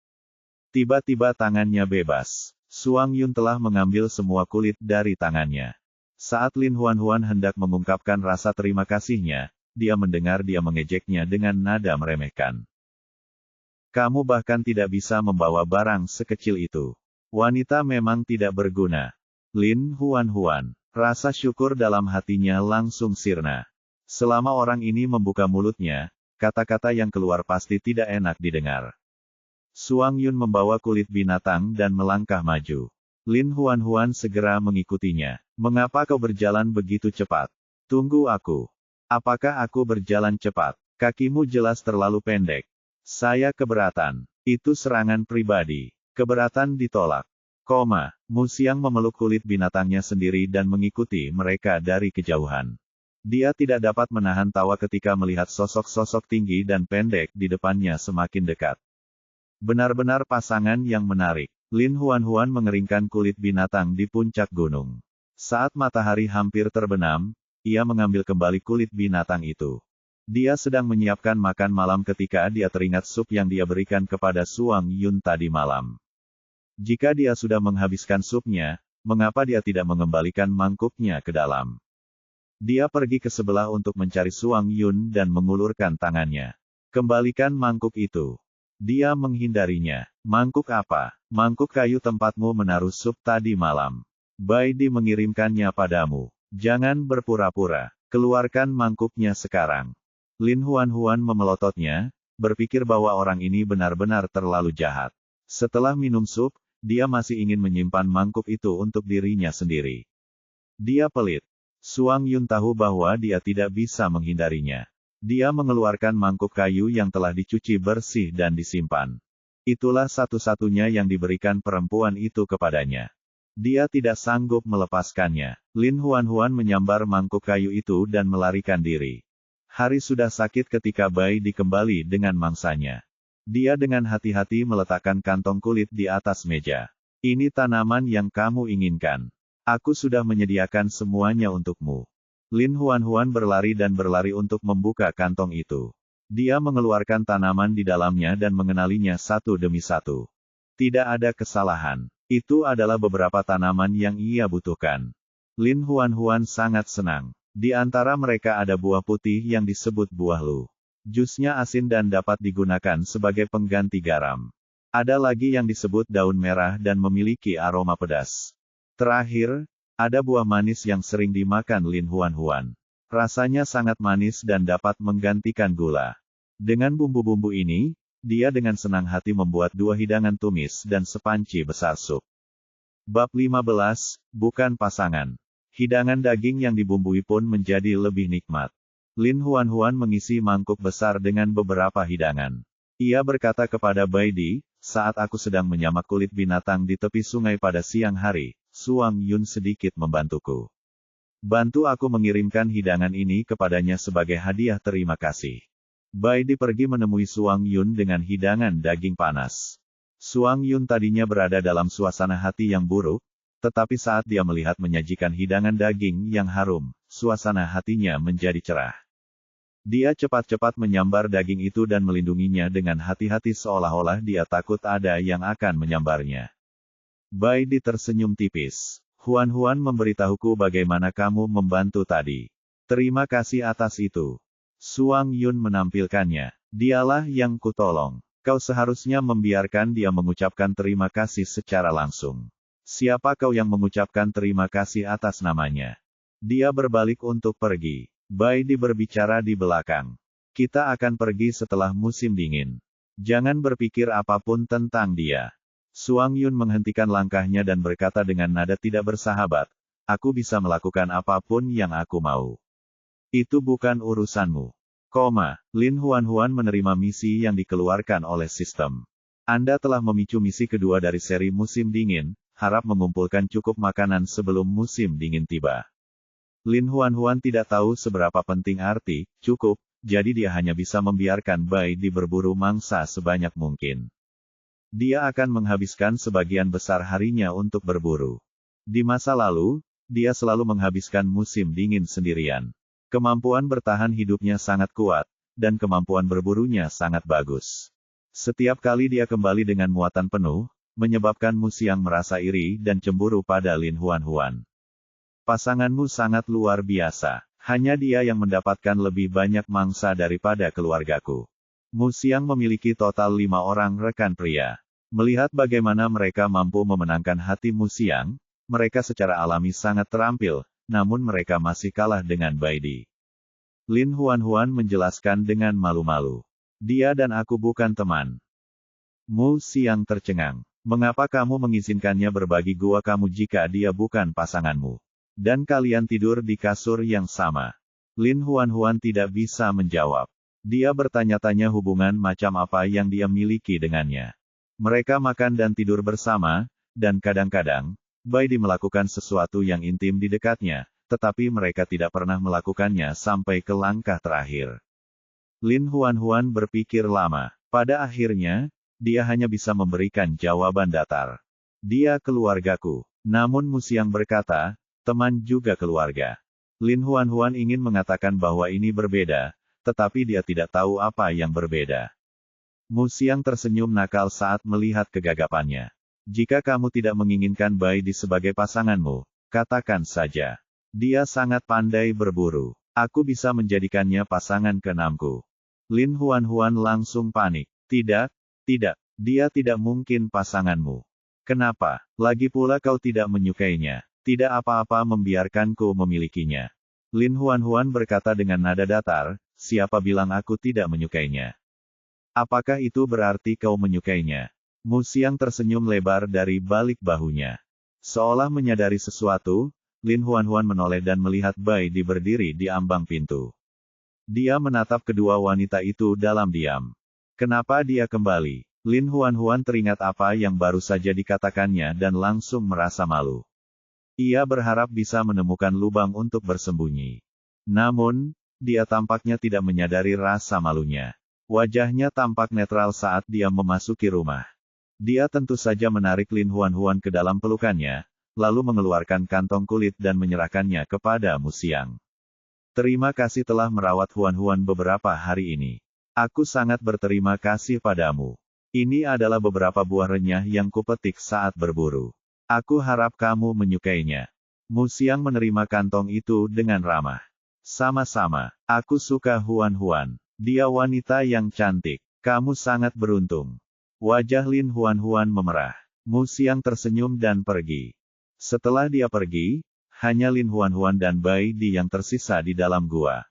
Tiba-tiba tangannya bebas. Suang Yun telah mengambil semua kulit dari tangannya. Saat Lin Huan-Huan hendak mengungkapkan rasa terima kasihnya, dia mendengar dia mengejeknya dengan nada meremehkan. Kamu bahkan tidak bisa membawa barang sekecil itu. Wanita memang tidak berguna. Lin Huan-Huan, rasa syukur dalam hatinya langsung sirna. Selama orang ini membuka mulutnya, kata-kata yang keluar pasti tidak enak didengar. Suang Yun membawa kulit binatang dan melangkah maju. Lin Huan-Huan segera mengikutinya. Mengapa kau berjalan begitu cepat? Tunggu aku. Apakah aku berjalan cepat? Kakimu jelas terlalu pendek. Saya keberatan. Itu serangan pribadi. Keberatan ditolak. Musiang memeluk kulit binatangnya sendiri dan mengikuti mereka dari kejauhan. Dia tidak dapat menahan tawa ketika melihat sosok-sosok tinggi dan pendek di depannya semakin dekat. Benar-benar pasangan yang menarik. Lin Huan-Huan mengeringkan kulit binatang di puncak gunung. Saat matahari hampir terbenam, ia mengambil kembali kulit binatang itu. Dia sedang menyiapkan makan malam ketika dia teringat sup yang dia berikan kepada Suang Yun tadi malam. Jika dia sudah menghabiskan supnya, mengapa dia tidak mengembalikan mangkuknya ke dalam? Dia pergi ke sebelah untuk mencari Suang Yun dan mengulurkan tangannya. Kembalikan mangkuk itu. Dia menghindarinya. Mangkuk apa? Mangkuk kayu tempatmu menaruh sup tadi malam. Baidi mengirimkannya padamu. Jangan berpura-pura. Keluarkan mangkuknya sekarang. Lin Huan-Huan memelototnya, berpikir bahwa orang ini benar-benar terlalu jahat. Setelah minum sup, dia masih ingin menyimpan mangkuk itu untuk dirinya sendiri. Dia pelit. Suang Yun tahu bahwa dia tidak bisa menghindarinya. Dia mengeluarkan mangkuk kayu yang telah dicuci bersih dan disimpan. Itulah satu-satunya yang diberikan perempuan itu kepadanya. Dia tidak sanggup melepaskannya. Lin Huan-Huan menyambar mangkuk kayu itu dan melarikan diri. Hari sudah sakit ketika Bai dikembali dengan mangsanya. Dia dengan hati-hati meletakkan kantong kulit di atas meja. Ini tanaman yang kamu inginkan. Aku sudah menyediakan semuanya untukmu. Lin Huan-Huan berlari dan berlari untuk membuka kantong itu. Dia mengeluarkan tanaman di dalamnya dan mengenalinya satu demi satu. Tidak ada kesalahan. Itu adalah beberapa tanaman yang ia butuhkan. Lin Huan-Huan sangat senang. Di antara mereka ada buah putih yang disebut buah lu. Jusnya asin dan dapat digunakan sebagai pengganti garam. Ada lagi yang disebut daun merah dan memiliki aroma pedas. Terakhir, ada buah manis yang sering dimakan Lin Huan-Huan. Rasanya sangat manis dan dapat menggantikan gula. Dengan bumbu-bumbu ini, dia dengan senang hati membuat 2 hidangan tumis dan sepanci besar sup. Bab 15, bukan pasangan. Hidangan daging yang dibumbui pun menjadi lebih nikmat. Lin Huan-Huan mengisi mangkuk besar dengan beberapa hidangan. Ia berkata kepada Baidi, saat aku sedang menyamak kulit binatang di tepi sungai pada siang hari, Suang Yun sedikit membantuku. Bantu aku mengirimkan hidangan ini kepadanya sebagai hadiah terima kasih. Baidi pergi menemui Suang Yun dengan hidangan daging panas. Suang Yun tadinya berada dalam suasana hati yang buruk, tetapi saat dia melihat menyajikan hidangan daging yang harum, suasana hatinya menjadi cerah. Dia cepat-cepat menyambar daging itu dan melindunginya dengan hati-hati seolah-olah dia takut ada yang akan menyambarnya. Baidi tersenyum tipis. Huan memberitahuku bagaimana kamu membantu tadi. Terima kasih atas itu. Suang Yun menampilkannya. Dialah yang kutolong. Kau seharusnya membiarkan dia mengucapkan terima kasih secara langsung. Siapa kau yang mengucapkan terima kasih atas namanya? Dia berbalik untuk pergi. Bai Di berbicara di belakang. Kita akan pergi setelah musim dingin. Jangan berpikir apapun tentang dia. Suang Yun menghentikan langkahnya dan berkata dengan nada tidak bersahabat, aku bisa melakukan apapun yang aku mau. Itu bukan urusanmu. Lin Huan menerima misi yang dikeluarkan oleh sistem. Anda telah memicu misi kedua dari seri musim dingin, harap mengumpulkan cukup makanan sebelum musim dingin tiba. Lin Huan tidak tahu seberapa penting arti cukup, jadi dia hanya bisa membiarkan Bai Di berburu mangsa sebanyak mungkin. Dia akan menghabiskan sebagian besar harinya untuk berburu. Di masa lalu, dia selalu menghabiskan musim dingin sendirian. Kemampuan bertahan hidupnya sangat kuat, dan kemampuan berburunya sangat bagus. Setiap kali dia kembali dengan muatan penuh, menyebabkan Mu Xiang merasa iri dan cemburu pada Lin Huan. Pasanganmu sangat luar biasa. Hanya dia yang mendapatkan lebih banyak mangsa daripada keluargaku. Mu Xiang memiliki total 5 orang rekan pria. Melihat bagaimana mereka mampu memenangkan hati Mu Xiang, mereka secara alami sangat terampil, namun mereka masih kalah dengan Bai Di. Lin Huan menjelaskan dengan malu-malu. Dia dan aku bukan teman. Mu Xiang tercengang. Mengapa kamu mengizinkannya berbagi gua kamu jika dia bukan pasanganmu? Dan kalian tidur di kasur yang sama. Lin Huan tidak bisa menjawab. Dia bertanya-tanya hubungan macam apa yang dia miliki dengannya. Mereka makan dan tidur bersama, dan kadang-kadang, Bai Di melakukan sesuatu yang intim di dekatnya, tetapi mereka tidak pernah melakukannya sampai ke langkah terakhir. Lin Huan berpikir lama. Pada akhirnya, dia hanya bisa memberikan jawaban datar. Dia keluargaku. Namun Mu Xiang berkata, teman juga keluarga. Lin Huan ingin mengatakan bahwa ini berbeda, tetapi dia tidak tahu apa yang berbeda. Mu Xiang tersenyum nakal saat melihat kegagapannya. Jika kamu tidak menginginkan Bai Di sebagai pasanganmu, katakan saja. Dia sangat pandai berburu. Aku bisa menjadikannya pasangan ke-6ku. Lin Huan langsung panik. Tidak, dia tidak mungkin pasanganmu. Kenapa? Lagi pula kau tidak menyukainya. Tidak apa-apa membiarkanku memilikinya. Lin Huan berkata dengan nada datar, siapa bilang aku tidak menyukainya? Apakah itu berarti kau menyukainya? Mu Xiang tersenyum lebar dari balik bahunya. Seolah menyadari sesuatu, Lin Huan menoleh dan melihat Bai Di berdiri di ambang pintu. Dia menatap kedua wanita itu dalam diam. Kenapa dia kembali? Lin Huan teringat apa yang baru saja dikatakannya dan langsung merasa malu. Ia berharap bisa menemukan lubang untuk bersembunyi. Namun, dia tampaknya tidak menyadari rasa malunya. Wajahnya tampak netral saat dia memasuki rumah. Dia tentu saja menarik Lin Huan ke dalam pelukannya, lalu mengeluarkan kantong kulit dan menyerahkannya kepada Mu Xiang. Terima kasih telah merawat Huan beberapa hari ini. Aku sangat berterima kasih padamu. Ini adalah beberapa buah renyah yang kupetik saat berburu. Aku harap kamu menyukainya. Mu Xiang menerima kantong itu dengan ramah. Sama-sama, aku suka Huan. Dia wanita yang cantik. Kamu sangat beruntung. Wajah Lin Huan memerah. Mu Xiang tersenyum dan pergi. Setelah dia pergi, hanya Lin Huan dan Bai Di yang tersisa di dalam gua.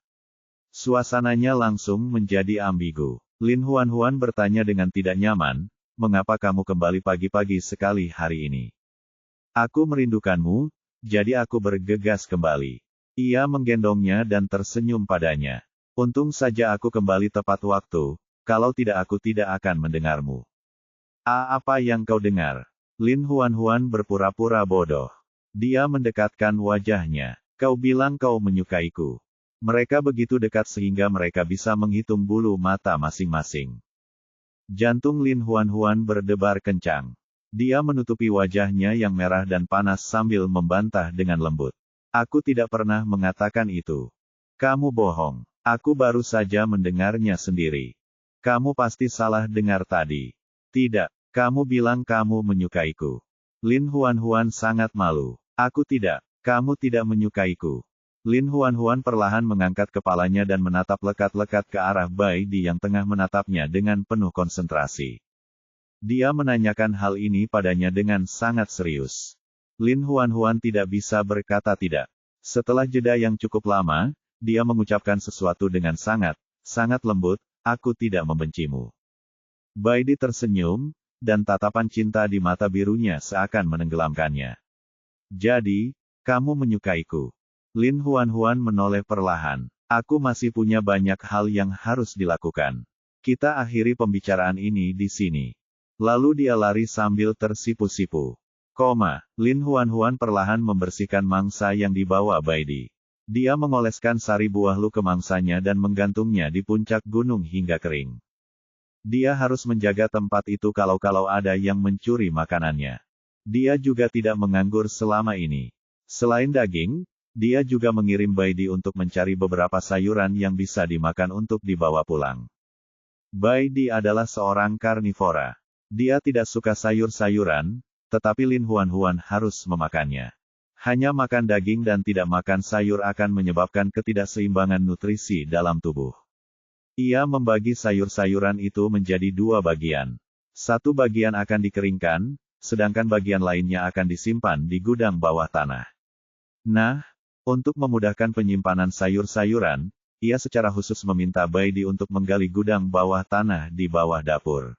Suasananya langsung menjadi ambigu. Lin Huan bertanya dengan tidak nyaman, mengapa kamu kembali pagi-pagi sekali hari ini? Aku merindukanmu, jadi aku bergegas kembali. Ia menggendongnya dan tersenyum padanya. Untung saja aku kembali tepat waktu, kalau tidak aku tidak akan mendengarmu. Apa yang kau dengar? Lin Huan berpura-pura bodoh. Dia mendekatkan wajahnya. Kau bilang kau menyukaiku. Mereka begitu dekat sehingga mereka bisa menghitung bulu mata masing-masing. Jantung Lin Huan berdebar kencang. Dia menutupi wajahnya yang merah dan panas sambil membantah dengan lembut. Aku tidak pernah mengatakan itu. Kamu bohong. Aku baru saja mendengarnya sendiri. Kamu pasti salah dengar tadi. Tidak, kamu bilang kamu menyukaiku. Lin Huan sangat malu. Aku tidak. Kamu tidak menyukaiku. Lin Huan perlahan mengangkat kepalanya dan menatap lekat-lekat ke arah Bai Di yang tengah menatapnya dengan penuh konsentrasi. Dia menanyakan hal ini padanya dengan sangat serius. Lin Huan tidak bisa berkata tidak. Setelah jeda yang cukup lama, dia mengucapkan sesuatu dengan sangat lembut, aku tidak membencimu. Bai Di tersenyum, dan tatapan cinta di mata birunya seakan menenggelamkannya. Jadi, kamu menyukaiku. Lin Huan menoleh perlahan. Aku masih punya banyak hal yang harus dilakukan. Kita akhiri pembicaraan ini di sini. Lalu dia lari sambil tersipu-sipu. Lin Huan perlahan membersihkan mangsa yang dibawa Bai Di. Dia mengoleskan sari buah lu ke mangsanya dan menggantungnya di puncak gunung hingga kering. Dia harus menjaga tempat itu kalau ada yang mencuri makanannya. Dia juga tidak menganggur selama ini. Selain daging, dia juga mengirim Bai Di untuk mencari beberapa sayuran yang bisa dimakan untuk dibawa pulang. Bai Di adalah seorang karnivora. Dia tidak suka sayur-sayuran, tetapi Lin Huan harus memakannya. Hanya makan daging dan tidak makan sayur akan menyebabkan ketidakseimbangan nutrisi dalam tubuh. Ia membagi sayur-sayuran itu menjadi dua bagian. Satu bagian akan dikeringkan, sedangkan bagian lainnya akan disimpan di gudang bawah tanah. Nah, untuk memudahkan penyimpanan sayur-sayuran, ia secara khusus meminta Bai Di untuk menggali gudang bawah tanah di bawah dapur.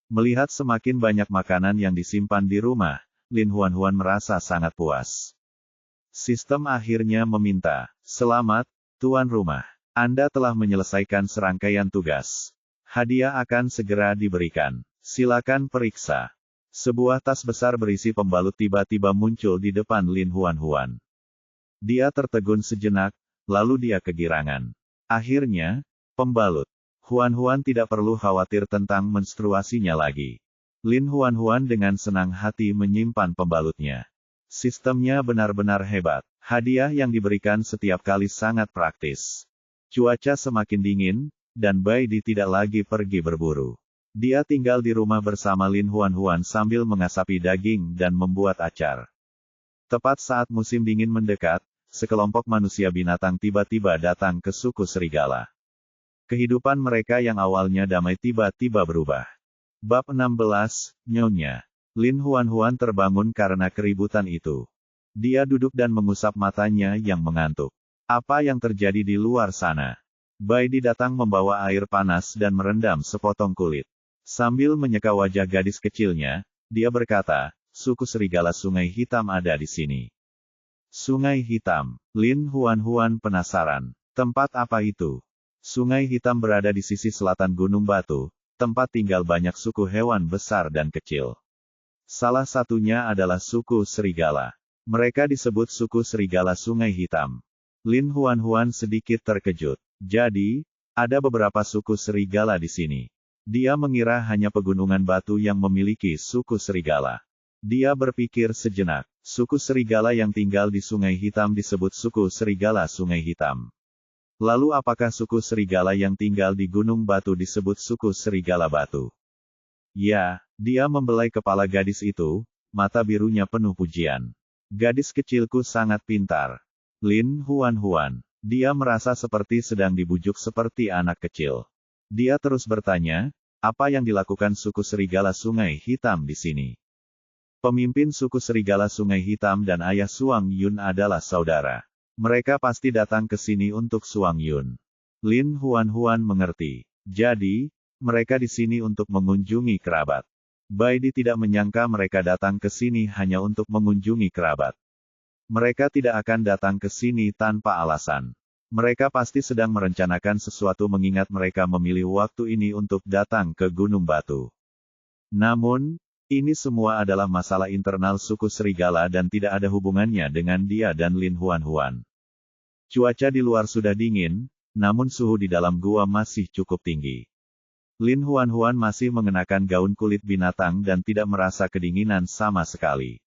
Melihat semakin banyak makanan yang disimpan di rumah, Lin Huan merasa sangat puas. Sistem akhirnya meminta, "Selamat, tuan rumah. Anda telah menyelesaikan serangkaian tugas. Hadiah akan segera diberikan. Silakan periksa." Sebuah tas besar berisi pembalut tiba-tiba muncul di depan Lin Huan. Dia tertegun sejenak, lalu dia kegirangan. Akhirnya, pembalut. Huan tidak perlu khawatir tentang menstruasinya lagi. Lin Huan dengan senang hati menyimpan pembalutnya. Sistemnya benar-benar hebat. Hadiah yang diberikan setiap kali sangat praktis. Cuaca semakin dingin, dan Bai Di tidak lagi pergi berburu. Dia tinggal di rumah bersama Lin Huan sambil mengasapi daging dan membuat acar. Tepat saat musim dingin mendekat, sekelompok manusia binatang tiba-tiba datang ke suku serigala. Kehidupan mereka yang awalnya damai tiba-tiba berubah. Bab 16, Nyonya. Lin Huan terbangun karena keributan itu. Dia duduk dan mengusap matanya yang mengantuk. Apa yang terjadi di luar sana? Bai Di datang membawa air panas dan merendam sepotong kulit. Sambil menyeka wajah gadis kecilnya, dia berkata, suku serigala Sungai Hitam ada di sini. Sungai Hitam. Lin Huan penasaran. Tempat apa itu? Sungai Hitam berada di sisi selatan Gunung Batu, tempat tinggal banyak suku hewan besar dan kecil. Salah satunya adalah suku serigala. Mereka disebut suku serigala Sungai Hitam. Lin Huan sedikit terkejut. Jadi, ada beberapa suku serigala di sini. Dia mengira hanya pegunungan batu yang memiliki suku serigala. Dia berpikir sejenak. Suku serigala yang tinggal di Sungai Hitam disebut suku serigala Sungai Hitam. Lalu apakah suku serigala yang tinggal di Gunung Batu disebut suku serigala batu? Ya, dia membelai kepala gadis itu, mata birunya penuh pujian. Gadis kecilku sangat pintar. Lin Huan. Dia merasa seperti sedang dibujuk seperti anak kecil. Dia terus bertanya, apa yang dilakukan suku serigala Sungai Hitam di sini? Pemimpin suku serigala Sungai Hitam dan ayah Suang Yun adalah saudara. Mereka pasti datang ke sini untuk Suang Yun. Lin Huan mengerti. Jadi, mereka di sini untuk mengunjungi kerabat. Bai Di tidak menyangka mereka datang ke sini hanya untuk mengunjungi kerabat. Mereka tidak akan datang ke sini tanpa alasan. Mereka pasti sedang merencanakan sesuatu mengingat mereka memilih waktu ini untuk datang ke Gunung Batu. Namun, ini semua adalah masalah internal suku serigala dan tidak ada hubungannya dengan dia dan Lin Huan. Cuaca di luar sudah dingin, namun suhu di dalam gua masih cukup tinggi. Lin Huan masih mengenakan gaun kulit binatang dan tidak merasa kedinginan sama sekali.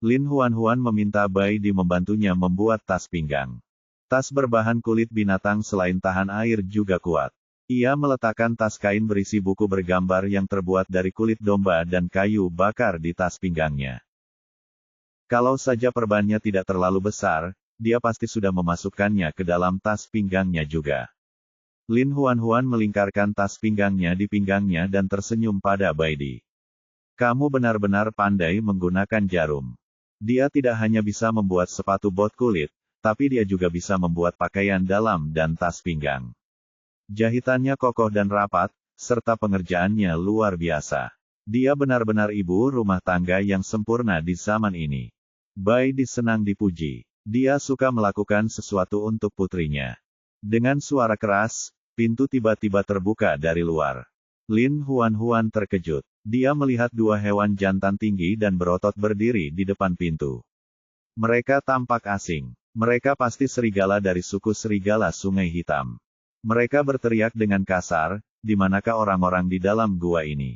Lin Huan meminta Bai Di membantunya membuat tas pinggang. Tas berbahan kulit binatang selain tahan air juga kuat. Ia meletakkan tas kain berisi buku bergambar yang terbuat dari kulit domba dan kayu bakar di tas pinggangnya. Kalau saja perbannya tidak terlalu besar, dia pasti sudah memasukkannya ke dalam tas pinggangnya juga. Lin Huan melingkarkan tas pinggangnya di pinggangnya dan tersenyum pada Baidi. Kamu benar-benar pandai menggunakan jarum. Dia tidak hanya bisa membuat sepatu bot kulit, tapi dia juga bisa membuat pakaian dalam dan tas pinggang. Jahitannya kokoh dan rapat, serta pengerjaannya luar biasa. Dia benar-benar ibu rumah tangga yang sempurna di zaman ini. Baidi senang dipuji. Dia suka melakukan sesuatu untuk putrinya. Dengan suara keras, pintu tiba-tiba terbuka dari luar. Lin Huan terkejut. Dia melihat dua hewan jantan tinggi dan berotot berdiri di depan pintu. Mereka tampak asing. Mereka pasti serigala dari suku serigala Sungai Hitam. Mereka berteriak dengan kasar, "Di manakah orang-orang di dalam gua ini?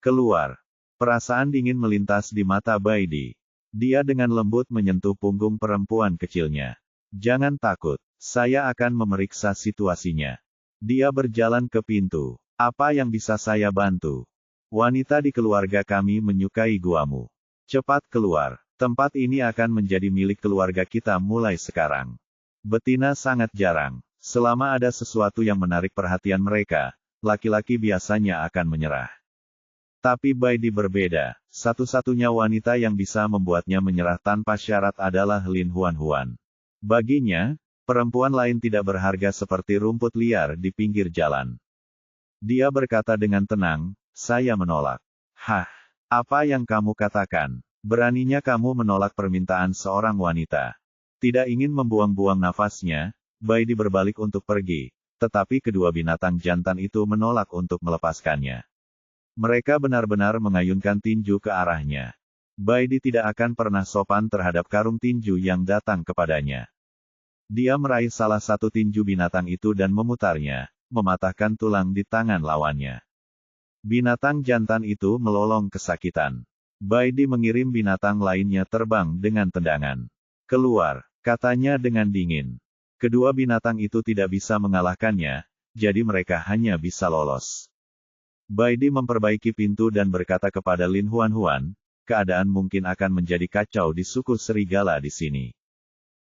Keluar!" Perasaan dingin melintas di mata Baidi. Dia dengan lembut menyentuh punggung perempuan kecilnya. "Jangan takut, saya akan memeriksa situasinya." Dia berjalan ke pintu. "Apa yang bisa saya bantu? Wanita di keluarga kami menyukai guamu. Cepat keluar. Tempat ini akan menjadi milik keluarga kita mulai sekarang." Betina sangat jarang. Selama ada sesuatu yang menarik perhatian mereka, laki-laki biasanya akan menyerah. Tapi Baidi berbeda. Satu-satunya wanita yang bisa membuatnya menyerah tanpa syarat adalah Lin Huan. Baginya, perempuan lain tidak berharga seperti rumput liar di pinggir jalan. Dia berkata dengan tenang, "Saya menolak." "Hah? Apa yang kamu katakan? Beraninya kamu menolak permintaan seorang wanita?" Tidak ingin membuang-buang nafasnya, Baidi berbalik untuk pergi, tetapi kedua binatang jantan itu menolak untuk melepaskannya. Mereka benar-benar mengayunkan tinju ke arahnya. Baidi tidak akan pernah sopan terhadap karung tinju yang datang kepadanya. Dia meraih salah satu tinju binatang itu dan memutarnya, mematahkan tulang di tangan lawannya. Binatang jantan itu melolong kesakitan. Baidi mengirim binatang lainnya terbang dengan tendangan. "Keluar," katanya dengan dingin. Kedua binatang itu tidak bisa mengalahkannya, jadi mereka hanya bisa lolos. Baidi memperbaiki pintu dan berkata kepada Lin Huan, "Keadaan mungkin akan menjadi kacau di suku serigala di sini.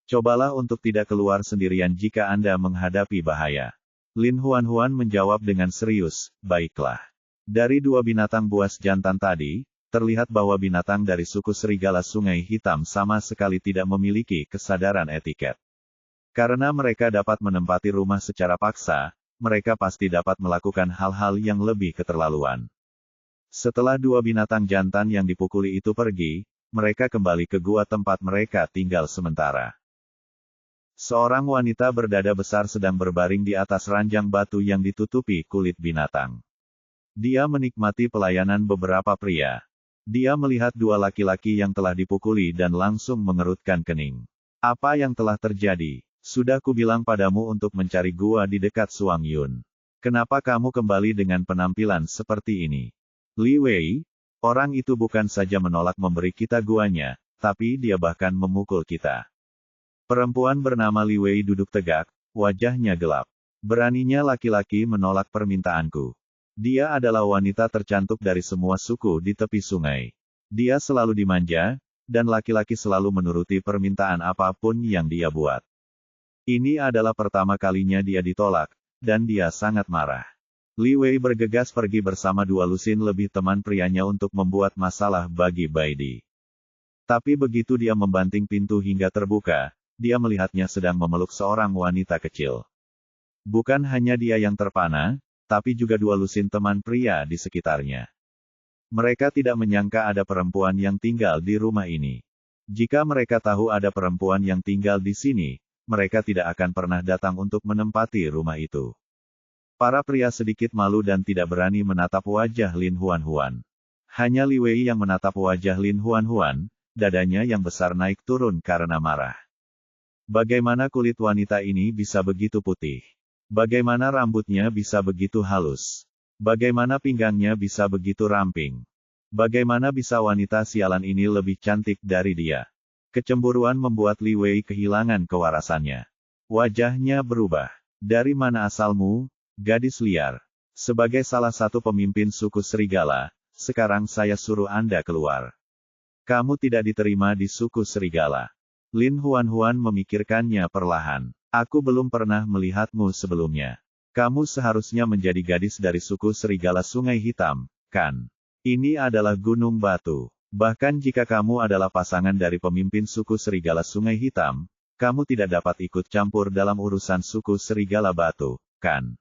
Cobalah untuk tidak keluar sendirian jika Anda menghadapi bahaya." Lin Huan menjawab dengan serius, "Baiklah." Dari dua binatang buas jantan tadi, terlihat bahwa binatang dari suku serigala Sungai Hitam sama sekali tidak memiliki kesadaran etiket. Karena mereka dapat menempati rumah secara paksa, mereka pasti dapat melakukan hal-hal yang lebih keterlaluan. Setelah dua binatang jantan yang dipukuli itu pergi, mereka kembali ke gua tempat mereka tinggal sementara. Seorang wanita berdada besar sedang berbaring di atas ranjang batu yang ditutupi kulit binatang. Dia menikmati pelayanan beberapa pria. Dia melihat dua laki-laki yang telah dipukuli dan langsung mengerutkan kening. "Apa yang telah terjadi? Sudah kubilang padamu untuk mencari gua di dekat Suang Yun. Kenapa kamu kembali dengan penampilan seperti ini?" "Li Wei, orang itu bukan saja menolak memberi kita guanya, tapi dia bahkan memukul kita." Perempuan bernama Li Wei duduk tegak, wajahnya gelap. "Beraninya laki-laki menolak permintaanku. Dia adalah wanita tercantik dari semua suku di tepi sungai. Dia selalu dimanja, dan laki-laki selalu menuruti permintaan apapun yang dia buat. Ini adalah pertama kalinya dia ditolak, dan dia sangat marah." Li Wei bergegas pergi bersama dua lusin lebih teman prianya untuk membuat masalah bagi Baidi. Tapi begitu dia membanting pintu hingga terbuka, dia melihatnya sedang memeluk seorang wanita kecil. Bukan hanya dia yang terpana, tapi juga dua lusin teman pria di sekitarnya. Mereka tidak menyangka ada perempuan yang tinggal di rumah ini. Jika mereka tahu ada perempuan yang tinggal di sini, mereka tidak akan pernah datang untuk menempati rumah itu. Para pria sedikit malu dan tidak berani menatap wajah Lin Huan. Hanya Li Wei yang menatap wajah Lin Huan, dadanya yang besar naik turun karena marah. Bagaimana kulit wanita ini bisa begitu putih? Bagaimana rambutnya bisa begitu halus? Bagaimana pinggangnya bisa begitu ramping? Bagaimana bisa wanita sialan ini lebih cantik dari dia? Kecemburuan membuat Li Wei kehilangan kewarasannya. Wajahnya berubah. "Dari mana asalmu, gadis liar? Sebagai salah satu pemimpin suku serigala, sekarang saya suruh Anda keluar." Kamu tidak diterima di suku serigala. Lin Huan memikirkannya perlahan. Aku belum pernah melihatmu sebelumnya. Kamu seharusnya menjadi gadis dari suku serigala Sungai Hitam, kan? Ini adalah gunung batu. Bahkan jika kamu adalah pasangan dari pemimpin suku serigala Sungai Hitam, kamu tidak dapat ikut campur dalam urusan suku serigala batu, kan?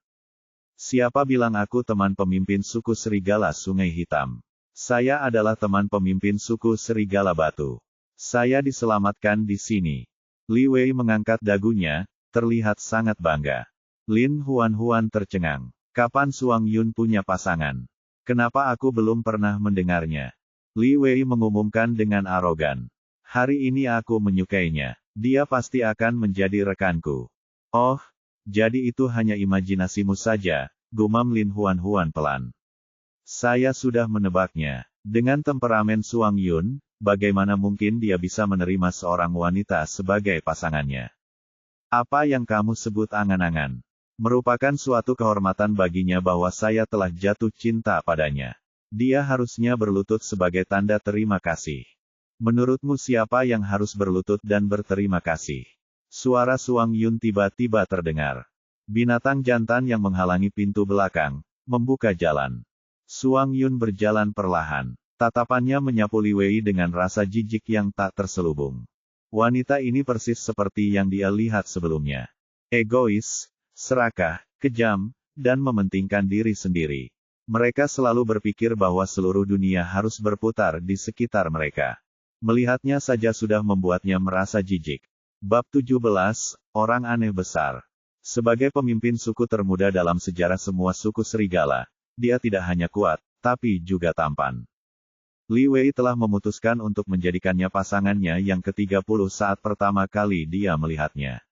Siapa bilang aku teman pemimpin suku serigala Sungai Hitam? Saya adalah teman pemimpin suku serigala batu. Saya diselamatkan di sini. Li Wei mengangkat dagunya, terlihat sangat bangga. Lin Huan tercengang. Kapan Suang Yun punya pasangan? Kenapa aku belum pernah mendengarnya? Li Wei mengumumkan dengan arogan. Hari ini aku menyukainya. Dia pasti akan menjadi rekanku. Oh, jadi itu hanya imajinasimu saja, gumam Lin Huan pelan. Saya sudah menebaknya. Dengan temperamen Suang Yun, bagaimana mungkin dia bisa menerima seorang wanita sebagai pasangannya? Apa yang kamu sebut angan-angan? Merupakan suatu kehormatan baginya bahwa saya telah jatuh cinta padanya. Dia harusnya berlutut sebagai tanda terima kasih. Menurutmu siapa yang harus berlutut dan berterima kasih? Suara Suang Yun tiba-tiba terdengar. Binatang jantan yang menghalangi pintu belakang, membuka jalan. Suang Yun berjalan perlahan. Tatapannya menyapu Li Wei dengan rasa jijik yang tak terselubung. Wanita ini persis seperti yang dia lihat sebelumnya. Egois, serakah, kejam, dan mementingkan diri sendiri. Mereka selalu berpikir bahwa seluruh dunia harus berputar di sekitar mereka. Melihatnya saja sudah membuatnya merasa jijik. Bab 17, Orang Aneh Besar. Sebagai pemimpin suku termuda dalam sejarah semua suku serigala, dia tidak hanya kuat, tapi juga tampan. Li Wei telah memutuskan untuk menjadikannya pasangannya yang ke-30 saat pertama kali dia melihatnya.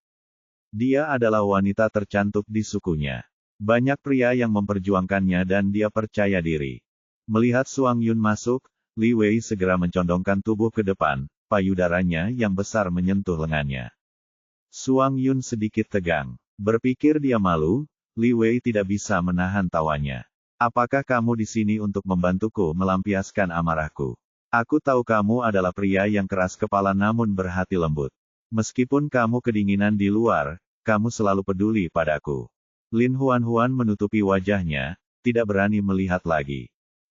Dia adalah wanita tercantik di sukunya. Banyak pria yang memperjuangkannya dan dia percaya diri. Melihat Suang Yun masuk, Li Wei segera mencondongkan tubuh ke depan, payudaranya yang besar menyentuh lengannya. Suang Yun sedikit tegang. Berpikir dia malu, Li Wei tidak bisa menahan tawanya. Apakah kamu di sini untuk membantuku melampiaskan amarahku? Aku tahu kamu adalah pria yang keras kepala namun berhati lembut. Meskipun kamu kedinginan di luar, kamu selalu peduli padaku. Lin Huan menutupi wajahnya, tidak berani melihat lagi.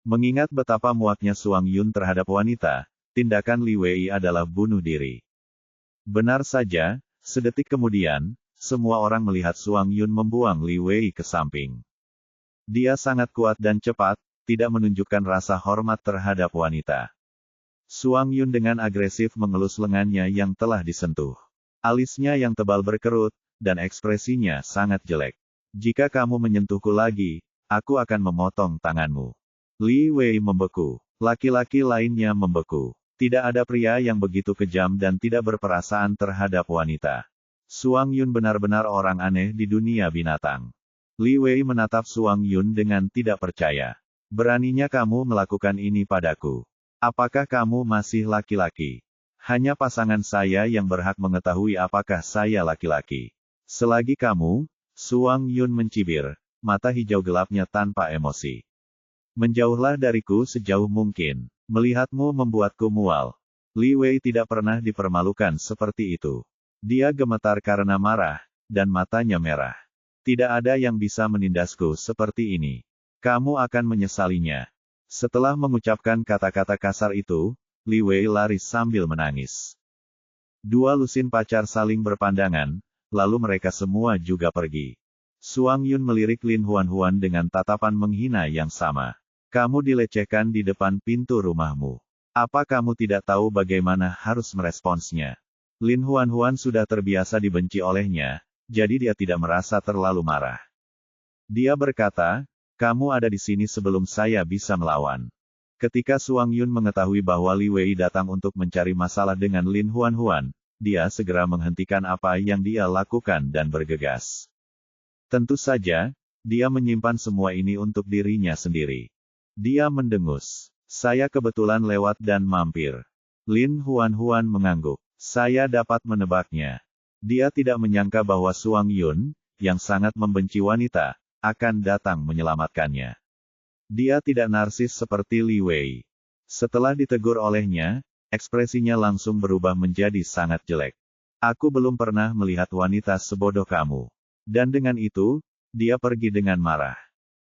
Mengingat betapa muaknya Suang Yun terhadap wanita, tindakan Li Wei adalah bunuh diri. Benar saja, sedetik kemudian, semua orang melihat Suang Yun membuang Li Wei ke samping. Dia sangat kuat dan cepat, tidak menunjukkan rasa hormat terhadap wanita. Suang Yun dengan agresif mengelus lengannya yang telah disentuh. Alisnya yang tebal berkerut, dan ekspresinya sangat jelek. Jika kamu menyentuhku lagi, aku akan memotong tanganmu. Li Wei membeku. Laki-laki lainnya membeku. Tidak ada pria yang begitu kejam dan tidak berperasaan terhadap wanita. Suang Yun benar-benar orang aneh di dunia binatang. Li Wei menatap Suang Yun dengan tidak percaya. Beraninya kamu melakukan ini padaku. Apakah kamu masih laki-laki? Hanya pasangan saya yang berhak mengetahui apakah saya laki-laki. Selagi kamu, Suang Yun mencibir, mata hijau gelapnya tanpa emosi. Menjauhlah dariku sejauh mungkin. Melihatmu membuatku mual. Li Wei tidak pernah dipermalukan seperti itu. Dia gemetar karena marah, dan matanya merah. Tidak ada yang bisa menindasku seperti ini. Kamu akan menyesalinya. Setelah mengucapkan kata-kata kasar itu, Li Wei lari sambil menangis. Dua lusin pacar saling berpandangan, lalu mereka semua juga pergi. Suang Yun melirik Lin Huan dengan tatapan menghina yang sama. Kamu dilecehkan di depan pintu rumahmu. Apa kamu tidak tahu bagaimana harus meresponsnya? Lin Huan sudah terbiasa dibenci olehnya, jadi dia tidak merasa terlalu marah. Dia berkata, kamu ada di sini sebelum saya bisa melawan. Ketika Suang Yun mengetahui bahwa Li Wei datang untuk mencari masalah dengan Lin Huan, dia segera menghentikan apa yang dia lakukan dan bergegas. Tentu saja, dia menyimpan semua ini untuk dirinya sendiri. Dia mendengus. Saya kebetulan lewat dan mampir. Lin Huan mengangguk. Saya dapat menebaknya. Dia tidak menyangka bahwa Suang Yun, yang sangat membenci wanita, akan datang menyelamatkannya. Dia tidak narsis seperti Li Wei. Setelah ditegur olehnya, Ekspresinya langsung berubah menjadi sangat jelek. Aku belum pernah melihat wanita sebodoh kamu. Dan dengan itu, dia pergi dengan marah.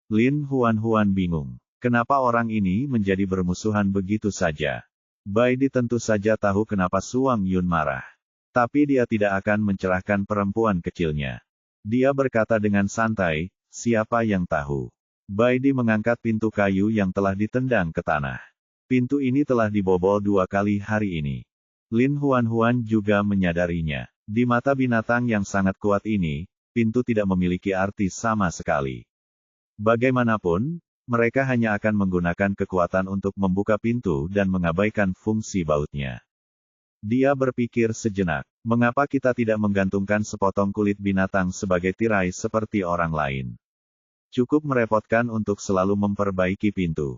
Lin Huan bingung. Kenapa orang ini menjadi bermusuhan begitu saja? Bai Di tentu saja tahu kenapa Suang Yun marah. Tapi dia tidak akan mencerahkan perempuan kecilnya. Dia berkata dengan santai, siapa yang tahu? Bai Di mengangkat pintu kayu yang telah ditendang ke tanah. Pintu ini telah dibobol 2 kali hari ini. Lin Huan juga menyadarinya. Di mata binatang yang sangat kuat ini, pintu tidak memiliki arti sama sekali. Bagaimanapun, mereka hanya akan menggunakan kekuatan untuk membuka pintu dan mengabaikan fungsi bautnya. Dia berpikir sejenak, mengapa kita tidak menggantungkan sepotong kulit binatang sebagai tirai seperti orang lain? Cukup merepotkan untuk selalu memperbaiki pintu.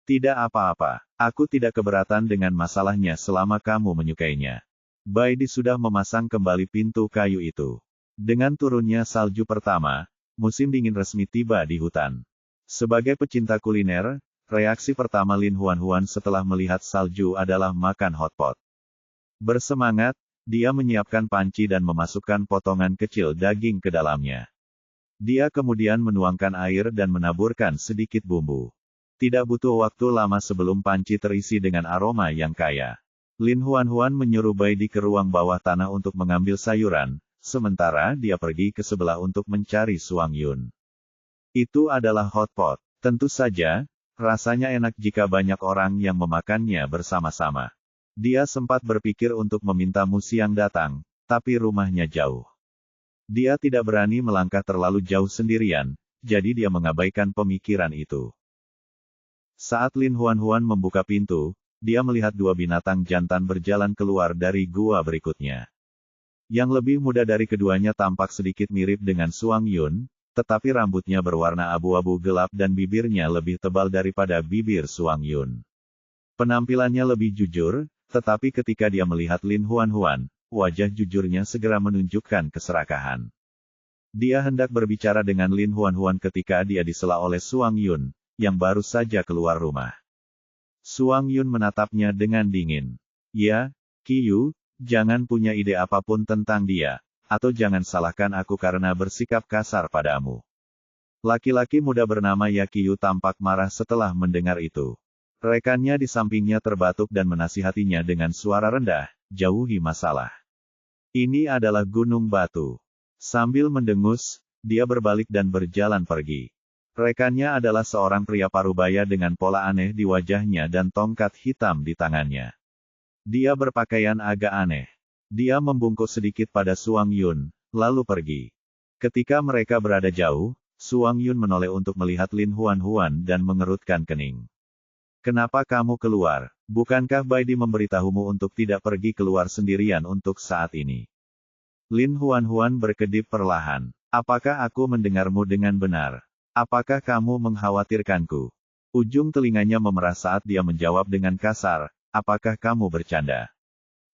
Tidak apa-apa, aku tidak keberatan dengan masalahnya selama kamu menyukainya. Bai Di sudah memasang kembali pintu kayu itu. Dengan turunnya salju pertama, musim dingin resmi tiba di hutan. Sebagai pecinta kuliner, reaksi pertama Lin Huan setelah melihat salju adalah makan hotpot. Bersemangat, dia menyiapkan panci dan memasukkan potongan kecil daging ke dalamnya. Dia kemudian menuangkan air dan menaburkan sedikit bumbu. Tidak butuh waktu lama sebelum panci terisi dengan aroma yang kaya. Lin Huan menyuruh Bai Di ke ruang bawah tanah untuk mengambil sayuran, sementara dia pergi ke sebelah untuk mencari Suang Yun. Itu adalah hotpot. Tentu saja, rasanya enak jika banyak orang yang memakannya bersama-sama. Dia sempat berpikir untuk meminta Mu Xiang datang, tapi rumahnya jauh. Dia tidak berani melangkah terlalu jauh sendirian, jadi dia mengabaikan pemikiran itu. Saat Lin Huan membuka pintu, dia melihat 2 binatang jantan berjalan keluar dari gua berikutnya. Yang lebih muda dari keduanya tampak sedikit mirip dengan Suang Yun, tetapi rambutnya berwarna abu-abu gelap dan bibirnya lebih tebal daripada bibir Suang Yun. Penampilannya lebih jujur, tetapi ketika dia melihat Lin Huan, wajah jujurnya segera menunjukkan keserakahan. Dia hendak berbicara dengan Lin Huan ketika dia disela oleh Suang Yun, yang baru saja keluar rumah. Suang Yun menatapnya dengan dingin. Ya, Qiyu, jangan punya ide apapun tentang dia, atau jangan salahkan aku karena bersikap kasar padamu. Laki-laki muda bernama Qiyu tampak marah setelah mendengar itu. Rekannya di sampingnya terbatuk dan menasihatinya dengan suara rendah, jauhi masalah. Ini adalah gunung batu. Sambil mendengus, dia berbalik dan berjalan pergi. Rekannya adalah seorang pria parubaya dengan pola aneh di wajahnya dan tongkat hitam di tangannya. Dia berpakaian agak aneh. Dia membungkuk sedikit pada Suang Yun, lalu pergi. Ketika mereka berada jauh, Suang Yun menoleh untuk melihat Lin Huan dan mengerutkan kening. Kenapa kamu keluar? Bukankah Bai Di memberitahumu untuk tidak pergi keluar sendirian untuk saat ini? Lin Huan berkedip perlahan. Apakah aku mendengarmu dengan benar? Apakah kamu mengkhawatirkanku? Ujung telinganya memerah saat dia menjawab dengan kasar, apakah kamu bercanda?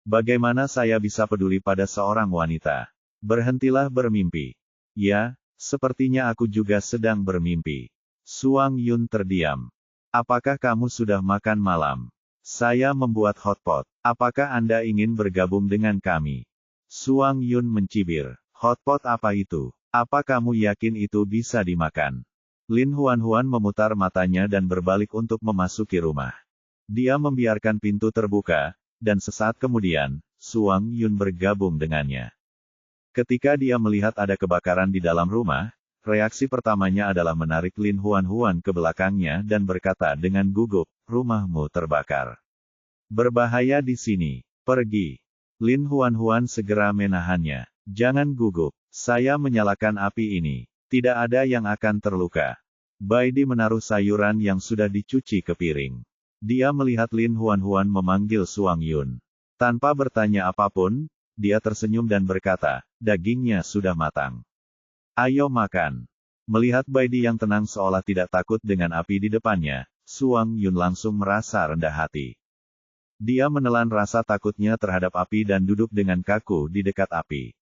Bagaimana saya bisa peduli pada seorang wanita? Berhentilah bermimpi. Ya, sepertinya aku juga sedang bermimpi. Suang Yun terdiam. Apakah kamu sudah makan malam? Saya membuat hotpot. Apakah Anda ingin bergabung dengan kami? Suang Yun mencibir. Hotpot apa itu? Apa kamu yakin itu bisa dimakan? Lin Huan memutar matanya dan berbalik untuk memasuki rumah. Dia membiarkan pintu terbuka, dan sesaat kemudian, Suang Yun bergabung dengannya. Ketika dia melihat ada kebakaran di dalam rumah, reaksi pertamanya adalah menarik Lin Huan ke belakangnya dan berkata dengan gugup, rumahmu terbakar. Berbahaya di sini. Pergi. Lin Huan segera menahannya. Jangan gugup. Saya menyalakan api ini. Tidak ada yang akan terluka. Bai Di menaruh sayuran yang sudah dicuci ke piring. Dia melihat Lin Huan memanggil Suang Yun. Tanpa bertanya apapun, dia tersenyum dan berkata, dagingnya sudah matang. Ayo makan. Melihat Bai Di yang tenang seolah tidak takut dengan api di depannya, Suang Yun langsung merasa rendah hati. Dia menelan rasa takutnya terhadap api dan duduk dengan kaku di dekat api.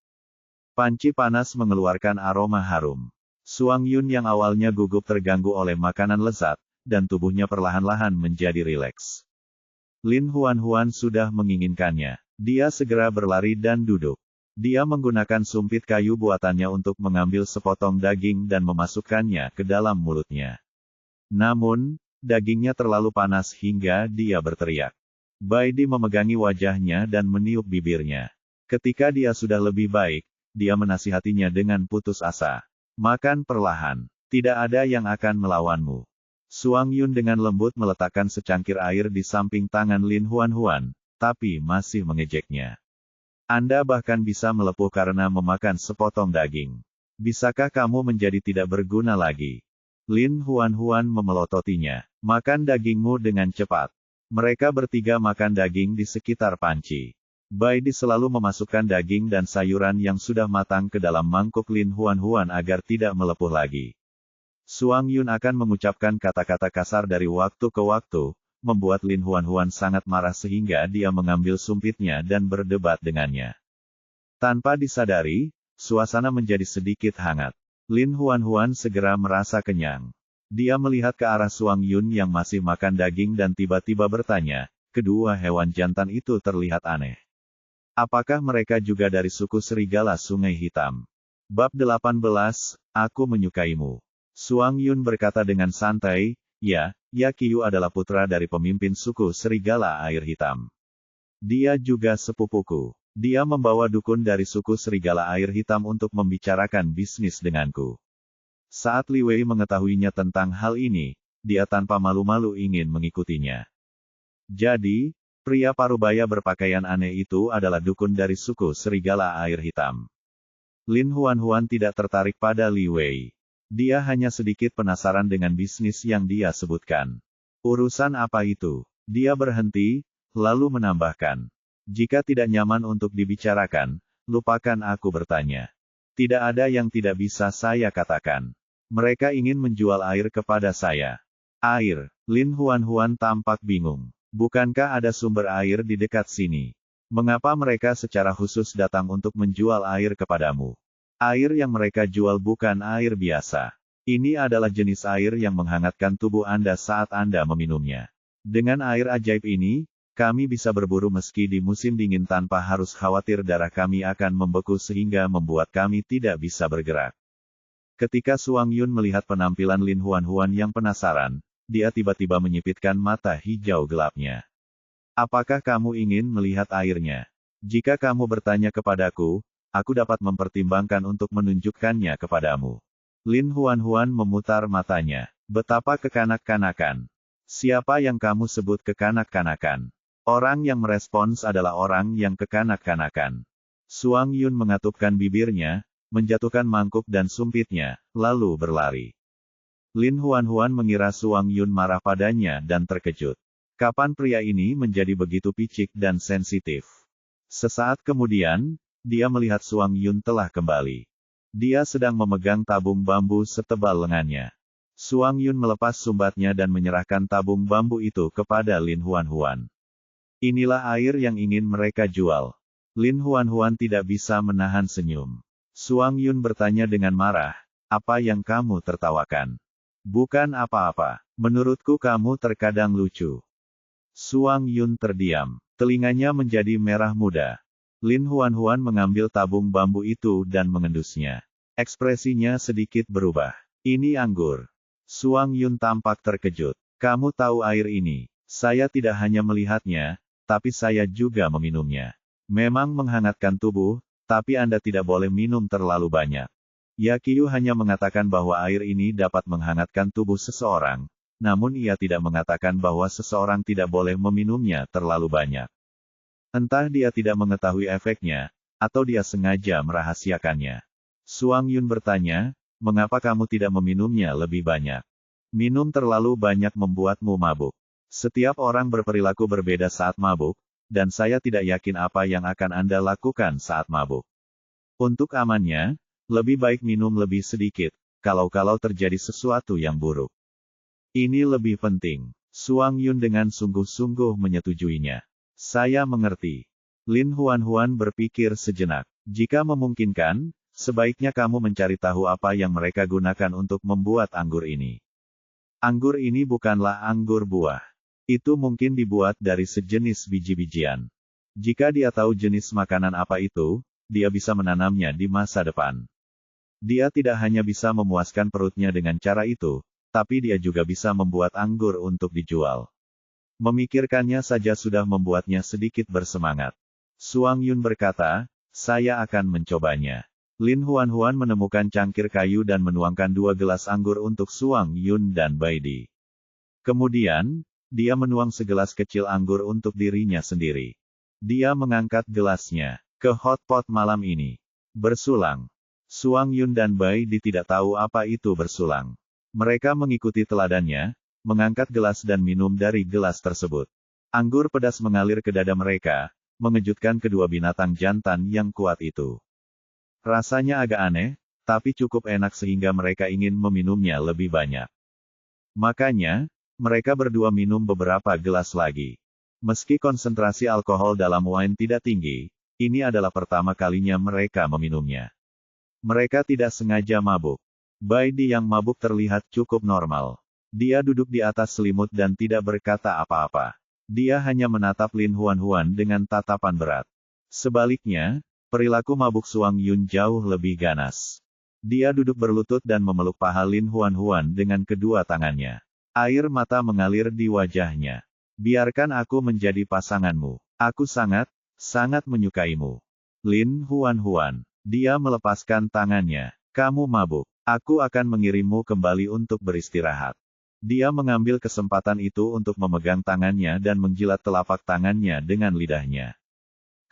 Panci panas mengeluarkan aroma harum. Suang Yun yang awalnya gugup terganggu oleh makanan lezat, dan tubuhnya perlahan-lahan menjadi rileks. Lin Huan sudah menginginkannya. Dia segera berlari dan duduk. Dia menggunakan sumpit kayu buatannya untuk mengambil sepotong daging dan memasukkannya ke dalam mulutnya. Namun, dagingnya terlalu panas hingga dia berteriak. Baidi memegangi wajahnya dan meniup bibirnya. Ketika dia sudah lebih baik, dia menasihatinya dengan putus asa. Makan perlahan. Tidak ada yang akan melawanmu. Suang Yun dengan lembut meletakkan secangkir air di samping tangan Lin Huan, tapi masih mengejeknya. Anda bahkan bisa melepuh karena memakan sepotong daging. Bisakah kamu menjadi tidak berguna lagi? Lin Huan memelototinya. Makan dagingmu dengan cepat. Mereka bertiga makan daging di sekitar panci. Baidi selalu memasukkan daging dan sayuran yang sudah matang ke dalam mangkuk Lin Huan agar tidak melepuh lagi. Suang Yun akan mengucapkan kata-kata kasar dari waktu ke waktu, membuat Lin Huan sangat marah sehingga dia mengambil sumpitnya dan berdebat dengannya. Tanpa disadari, suasana menjadi sedikit hangat. Lin Huan segera merasa kenyang. Dia melihat ke arah Suang Yun yang masih makan daging dan tiba-tiba bertanya, kedua hewan jantan itu terlihat aneh. Apakah mereka juga dari suku serigala Sungai Hitam? Bab 18, Aku Menyukaimu. Suang Yun berkata dengan santai, ya, Qiu adalah putra dari pemimpin suku serigala air hitam. Dia juga sepupuku. Dia membawa dukun dari suku serigala air hitam untuk membicarakan bisnis denganku. Saat Li Wei mengetahuinya tentang hal ini, dia tanpa malu-malu ingin mengikutinya. Jadi, pria parubaya berpakaian aneh itu adalah dukun dari suku serigala air hitam. Lin Huan tidak tertarik pada Li Wei. Dia hanya sedikit penasaran dengan bisnis yang dia sebutkan. Urusan apa itu? Dia berhenti, lalu menambahkan. Jika tidak nyaman untuk dibicarakan, lupakan aku bertanya. Tidak ada yang tidak bisa saya katakan. Mereka ingin menjual air kepada saya. Air. Lin Huan tampak bingung. Bukankah ada sumber air di dekat sini? Mengapa mereka secara khusus datang untuk menjual air kepadamu? Air yang mereka jual bukan air biasa. Ini adalah jenis air yang menghangatkan tubuh Anda saat Anda meminumnya. Dengan air ajaib ini, kami bisa berburu meski di musim dingin tanpa harus khawatir darah kami akan membeku sehingga membuat kami tidak bisa bergerak. Ketika Suang Yun melihat penampilan Lin Huan yang penasaran, dia tiba-tiba menyipitkan mata hijau gelapnya. Apakah kamu ingin melihat airnya? Jika kamu bertanya kepadaku, aku dapat mempertimbangkan untuk menunjukkannya kepadamu. Lin Huan memutar matanya. Betapa kekanak-kanakan. Siapa yang kamu sebut kekanak-kanakan? Orang yang merespons adalah orang yang kekanak-kanakan. Suang Yun mengatupkan bibirnya, menjatuhkan mangkuk dan sumpitnya, lalu berlari. Lin Huan mengira Suang Yun marah padanya dan terkejut. Kapan pria ini menjadi begitu picik dan sensitif? Sesaat kemudian, dia melihat Suang Yun telah kembali. Dia sedang memegang tabung bambu setebal lengannya. Suang Yun melepas sumbatnya dan menyerahkan tabung bambu itu kepada Lin Huan. Inilah air yang ingin mereka jual. Lin Huan tidak bisa menahan senyum. Suang Yun bertanya dengan marah, apa yang kamu tertawakan? Bukan apa-apa. Menurutku kamu terkadang lucu. Suang Yun terdiam. Telinganya menjadi merah muda. Lin Huan mengambil tabung bambu itu dan mengendusnya. Ekspresinya sedikit berubah. Ini anggur. Suang Yun tampak terkejut. Kamu tahu air ini? Saya tidak hanya melihatnya, tapi saya juga meminumnya. Memang menghangatkan tubuh, tapi Anda tidak boleh minum terlalu banyak. Qiu hanya mengatakan bahwa air ini dapat menghangatkan tubuh seseorang, namun ia tidak mengatakan bahwa seseorang tidak boleh meminumnya terlalu banyak. Entah dia tidak mengetahui efeknya, atau dia sengaja merahasiakannya. Suang Yun bertanya, mengapa kamu tidak meminumnya lebih banyak? Minum terlalu banyak membuatmu mabuk. Setiap orang berperilaku berbeda saat mabuk, dan saya tidak yakin apa yang akan Anda lakukan saat mabuk. Untuk amannya, lebih baik minum lebih sedikit, kalau terjadi sesuatu yang buruk. Ini lebih penting. Suang Yun dengan sungguh-sungguh menyetujuinya. Saya mengerti. Lin Huan berpikir sejenak. Jika memungkinkan, sebaiknya kamu mencari tahu apa yang mereka gunakan untuk membuat anggur ini. Anggur ini bukanlah anggur buah. Itu mungkin dibuat dari sejenis biji-bijian. Jika dia tahu jenis makanan apa itu, dia bisa menanamnya di masa depan. Dia tidak hanya bisa memuaskan perutnya dengan cara itu, tapi dia juga bisa membuat anggur untuk dijual. Memikirkannya saja sudah membuatnya sedikit bersemangat. Suang Yun berkata, saya akan mencobanya. Lin Huan menemukan cangkir kayu dan menuangkan 2 gelas anggur untuk Suang Yun dan Baidi. Kemudian, dia menuang segelas kecil anggur untuk dirinya sendiri. Dia mengangkat gelasnya ke hotpot malam ini. Bersulang. Suang Yun dan Baidi tidak tahu apa itu bersulang. Mereka mengikuti teladannya, mengangkat gelas dan minum dari gelas tersebut. Anggur pedas mengalir ke dada mereka, mengejutkan kedua binatang jantan yang kuat itu. Rasanya agak aneh, tapi cukup enak sehingga mereka ingin meminumnya lebih banyak. Makanya, mereka berdua minum beberapa gelas lagi. Meski konsentrasi alkohol dalam wine tidak tinggi, ini adalah pertama kalinya mereka meminumnya. Mereka tidak sengaja mabuk. Baidi yang mabuk terlihat cukup normal. Dia duduk di atas selimut dan tidak berkata apa-apa. Dia hanya menatap Lin Huan dengan tatapan berat. Sebaliknya, perilaku mabuk Suang Yun jauh lebih ganas. Dia duduk berlutut dan memeluk paha Lin Huan dengan kedua tangannya. Air mata mengalir di wajahnya. Biarkan aku menjadi pasanganmu. Aku sangat, sangat menyukaimu. Lin Huan. Dia melepaskan tangannya. Kamu mabuk. Aku akan mengirimmu kembali untuk beristirahat. Dia mengambil kesempatan itu untuk memegang tangannya dan menjilat telapak tangannya dengan lidahnya.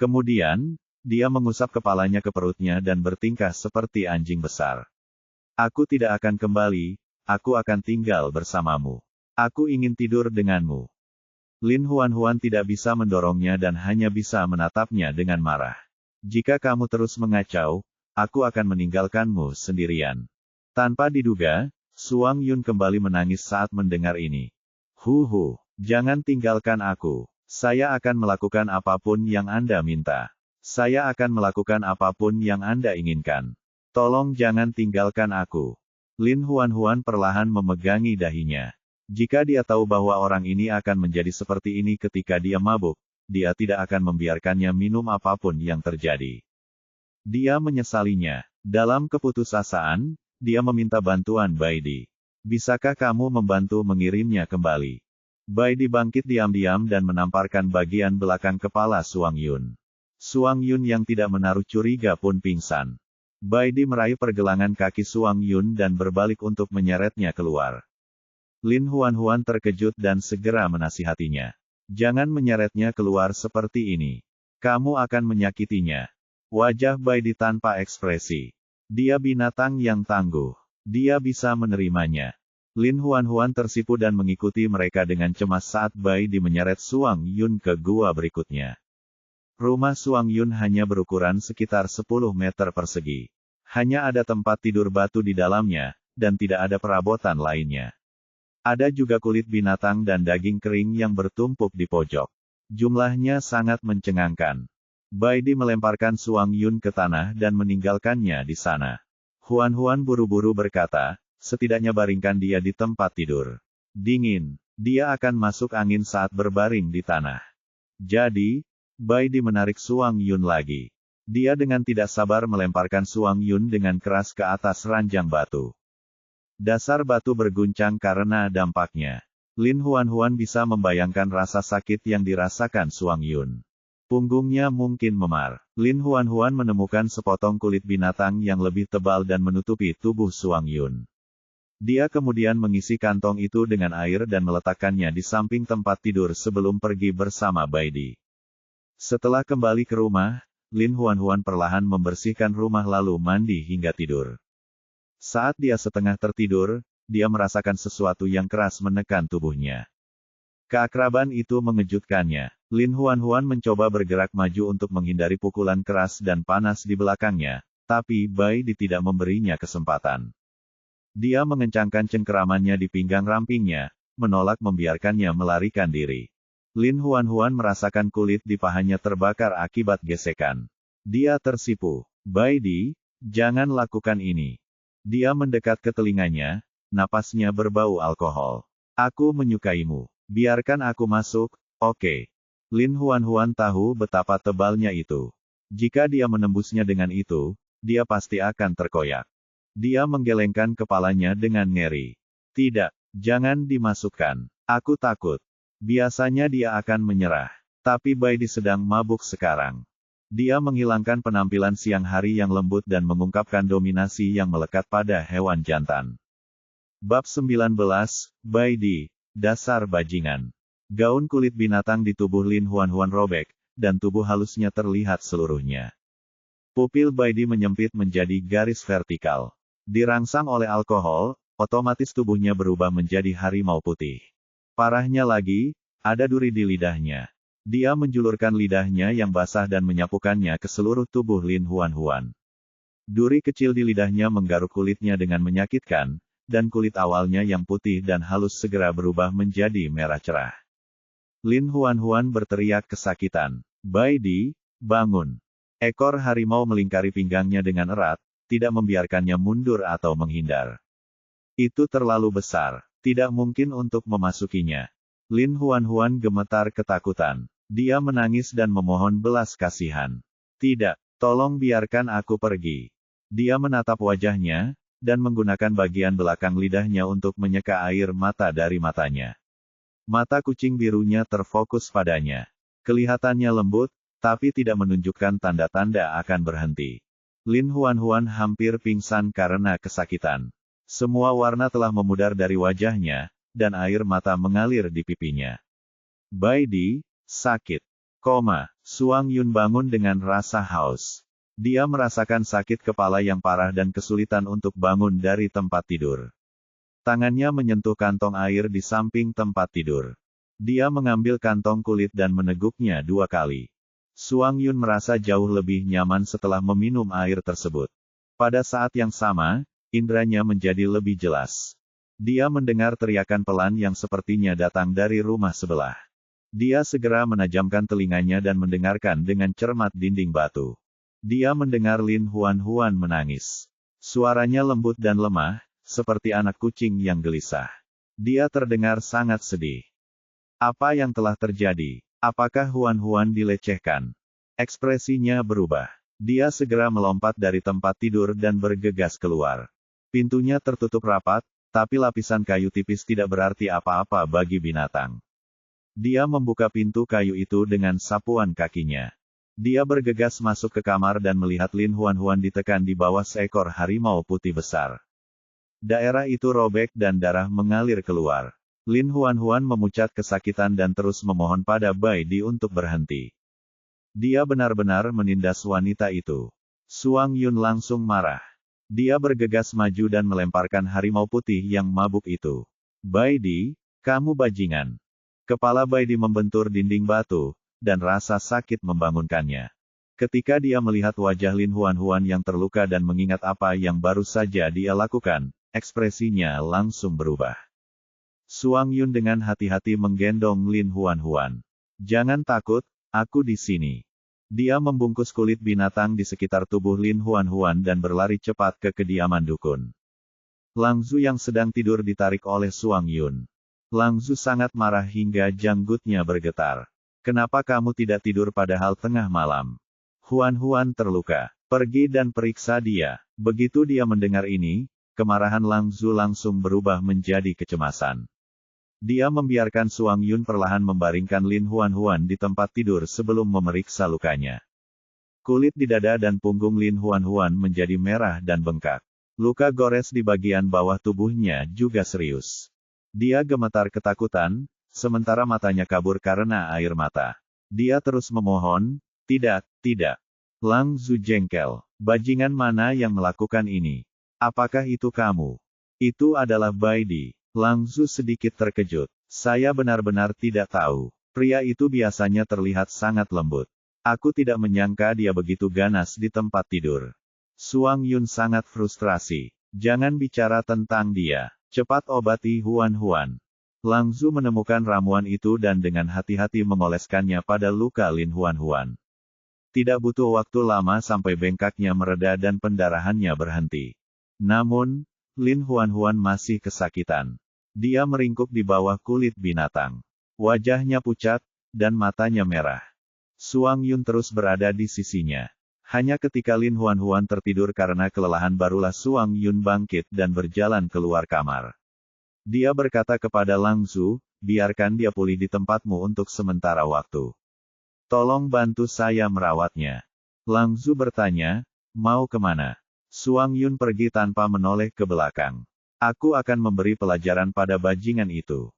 Kemudian, dia mengusap kepalanya ke perutnya dan bertingkah seperti anjing besar. Aku tidak akan kembali, aku akan tinggal bersamamu. Aku ingin tidur denganmu. Lin Huan tidak bisa mendorongnya dan hanya bisa menatapnya dengan marah. Jika kamu terus mengacau, aku akan meninggalkanmu sendirian. Tanpa diduga, Suang Yun kembali menangis saat mendengar ini. Jangan tinggalkan aku. Saya akan melakukan apapun yang Anda minta. Saya akan melakukan apapun yang Anda inginkan. Tolong jangan tinggalkan aku. Lin Huan perlahan memegangi dahinya. Jika dia tahu bahwa orang ini akan menjadi seperti ini ketika dia mabuk, dia tidak akan membiarkannya minum apapun yang terjadi. Dia menyesalinya. Dalam keputusasaan, dia meminta bantuan Baidi. Bisakah kamu membantu mengirimnya kembali? Baidi bangkit diam-diam dan menamparkan bagian belakang kepala Suang Yun. Suang Yun yang tidak menaruh curiga pun pingsan. Baidi meraih pergelangan kaki Suang Yun dan berbalik untuk menyeretnya keluar. Lin Huan terkejut dan segera menasihatinya. Jangan menyeretnya keluar seperti ini. Kamu akan menyakitinya. Wajah Baidi tanpa ekspresi. Dia binatang yang tangguh. Dia bisa menerimanya. Lin Huan tersipu dan mengikuti mereka dengan cemas saat Baidi menyeret Suang Yun ke gua berikutnya. Rumah Suang Yun hanya berukuran sekitar 10 meter persegi. Hanya ada tempat tidur batu di dalamnya, dan tidak ada perabotan lainnya. Ada juga kulit binatang dan daging kering yang bertumpuk di pojok. Jumlahnya sangat mencengangkan. Baidi melemparkan Suang Yun ke tanah dan meninggalkannya di sana. Huan buru-buru berkata, setidaknya baringkan dia di tempat tidur. Dingin. Dia akan masuk angin saat berbaring di tanah. Jadi, Baidi menarik Suang Yun lagi. Dia dengan tidak sabar melemparkan Suang Yun dengan keras ke atas ranjang batu. Dasar batu berguncang karena dampaknya. Lin Huan bisa membayangkan rasa sakit yang dirasakan Suang Yun. Punggungnya mungkin memar. Lin Huan menemukan sepotong kulit binatang yang lebih tebal dan menutupi tubuh Suang Yun. Dia kemudian mengisi kantong itu dengan air dan meletakkannya di samping tempat tidur sebelum pergi bersama Baidi. Setelah kembali ke rumah, Lin Huan perlahan membersihkan rumah lalu mandi hingga tidur. Saat dia setengah tertidur, dia merasakan sesuatu yang keras menekan tubuhnya. Keakraban itu mengejutkannya. Lin Huan mencoba bergerak maju untuk menghindari pukulan keras dan panas di belakangnya, tapi Baidi tidak memberinya kesempatan. Dia mengencangkan cengkeramannya di pinggang rampingnya, menolak membiarkannya melarikan diri. Lin Huan merasakan kulit di pahanya terbakar akibat gesekan. Dia tersipu. Baidi, jangan lakukan ini. Dia mendekat ke telinganya, napasnya berbau alkohol. Aku menyukaimu. Biarkan aku masuk, oke. Lin Huan tahu betapa tebalnya itu. Jika dia menembusnya dengan itu, dia pasti akan terkoyak. Dia menggelengkan kepalanya dengan ngeri. Tidak, jangan dimasukkan. Aku takut. Biasanya dia akan menyerah. Tapi Baidi sedang mabuk sekarang. Dia menghilangkan penampilan siang hari yang lembut dan mengungkapkan dominasi yang melekat pada hewan jantan. Bab 19, Baidi, dasar bajingan. Gaun kulit binatang di tubuh Lin Huan robek, dan tubuh halusnya terlihat seluruhnya. Pupil Baidi menyempit menjadi garis vertikal. Dirangsang oleh alkohol, otomatis tubuhnya berubah menjadi harimau putih. Parahnya lagi, ada duri di lidahnya. Dia menjulurkan lidahnya yang basah dan menyapukannya ke seluruh tubuh Lin Huan. Duri kecil di lidahnya menggaruk kulitnya dengan menyakitkan, dan kulit awalnya yang putih dan halus segera berubah menjadi merah cerah. Lin Huan berteriak kesakitan. Baidi, bangun. Ekor harimau melingkari pinggangnya dengan erat, tidak membiarkannya mundur atau menghindar. Itu terlalu besar, tidak mungkin untuk memasukinya. Lin Huan gemetar ketakutan. Dia menangis dan memohon belas kasihan. Tidak, tolong biarkan aku pergi. Dia menatap wajahnya, dan menggunakan bagian belakang lidahnya untuk menyeka air mata dari matanya. Mata kucing birunya terfokus padanya. Kelihatannya lembut, tapi tidak menunjukkan tanda-tanda akan berhenti. Lin Huan hampir pingsan karena kesakitan. Semua warna telah memudar dari wajahnya, dan air mata mengalir di pipinya. Baidi, sakit. Suang Yun bangun dengan rasa haus. Dia merasakan sakit kepala yang parah dan kesulitan untuk bangun dari tempat tidur. Tangannya menyentuh kantong air di samping tempat tidur. Dia mengambil kantong kulit dan meneguknya 2 kali. Suang Yun merasa jauh lebih nyaman setelah meminum air tersebut. Pada saat yang sama, indranya menjadi lebih jelas. Dia mendengar teriakan pelan yang sepertinya datang dari rumah sebelah. Dia segera menajamkan telinganya dan mendengarkan dengan cermat dinding batu. Dia mendengar Lin Huan menangis. Suaranya lembut dan lemah, seperti anak kucing yang gelisah. Dia terdengar sangat sedih. Apa yang telah terjadi? Apakah Huan dilecehkan? Ekspresinya berubah. Dia segera melompat dari tempat tidur dan bergegas keluar. Pintunya tertutup rapat, tapi lapisan kayu tipis tidak berarti apa-apa bagi binatang. Dia membuka pintu kayu itu dengan sapuan kakinya. Dia bergegas masuk ke kamar dan melihat Lin Huan ditekan di bawah seekor harimau putih besar. Daerah itu robek dan darah mengalir keluar. Lin Huan memucat kesakitan dan terus memohon pada Baidi untuk berhenti. Dia benar-benar menindas wanita itu. Suang Yun langsung marah. Dia bergegas maju dan melemparkan harimau putih yang mabuk itu. Baidi, kamu bajingan. Kepala Baidi membentur dinding batu, dan rasa sakit membangunkannya. Ketika dia melihat wajah Lin Huan yang terluka dan mengingat apa yang baru saja dia lakukan, ekspresinya langsung berubah. Suang Yun dengan hati-hati menggendong Lin Huan. Jangan takut, aku di sini. Dia membungkus kulit binatang di sekitar tubuh Lin Huan dan berlari cepat ke kediaman dukun. Lang Zu yang sedang tidur ditarik oleh Suang Yun. Lang Zu sangat marah hingga janggutnya bergetar. Kenapa kamu tidak tidur padahal tengah malam? Huan terluka. Pergi dan periksa dia. Begitu dia mendengar ini, kemarahan Lang Zu langsung berubah menjadi kecemasan. Dia membiarkan Suang Yun perlahan membaringkan Lin Huan di tempat tidur sebelum memeriksa lukanya. Kulit di dada dan punggung Lin Huan menjadi merah dan bengkak. Luka gores di bagian bawah tubuhnya juga serius. Dia gemetar ketakutan, sementara matanya kabur karena air mata. Dia terus memohon, tidak. Lang Zu jengkel. Bajingan mana yang melakukan ini? Apakah itu kamu? Itu adalah Baidi. Lang Zu sedikit terkejut. Saya benar-benar tidak tahu. Pria itu biasanya terlihat sangat lembut. Aku tidak menyangka dia begitu ganas di tempat tidur. Suang Yun sangat frustrasi. Jangan bicara tentang dia. Cepat obati Huan. Lang Zu menemukan ramuan itu dan dengan hati-hati mengoleskannya pada luka Lin Huan. Tidak butuh waktu lama sampai bengkaknya mereda dan pendarahannya berhenti. Namun, Lin Huan masih kesakitan. Dia meringkuk di bawah kulit binatang. Wajahnya pucat, dan matanya merah. Suang Yun terus berada di sisinya. Hanya ketika Lin Huan tertidur karena kelelahan barulah Suang Yun bangkit dan berjalan keluar kamar. Dia berkata kepada Lang Zu, biarkan dia pulih di tempatmu untuk sementara waktu. Tolong bantu saya merawatnya. Lang Zu bertanya, mau kemana? Suang Yun pergi tanpa menoleh ke belakang. Aku akan memberi pelajaran pada bajingan itu.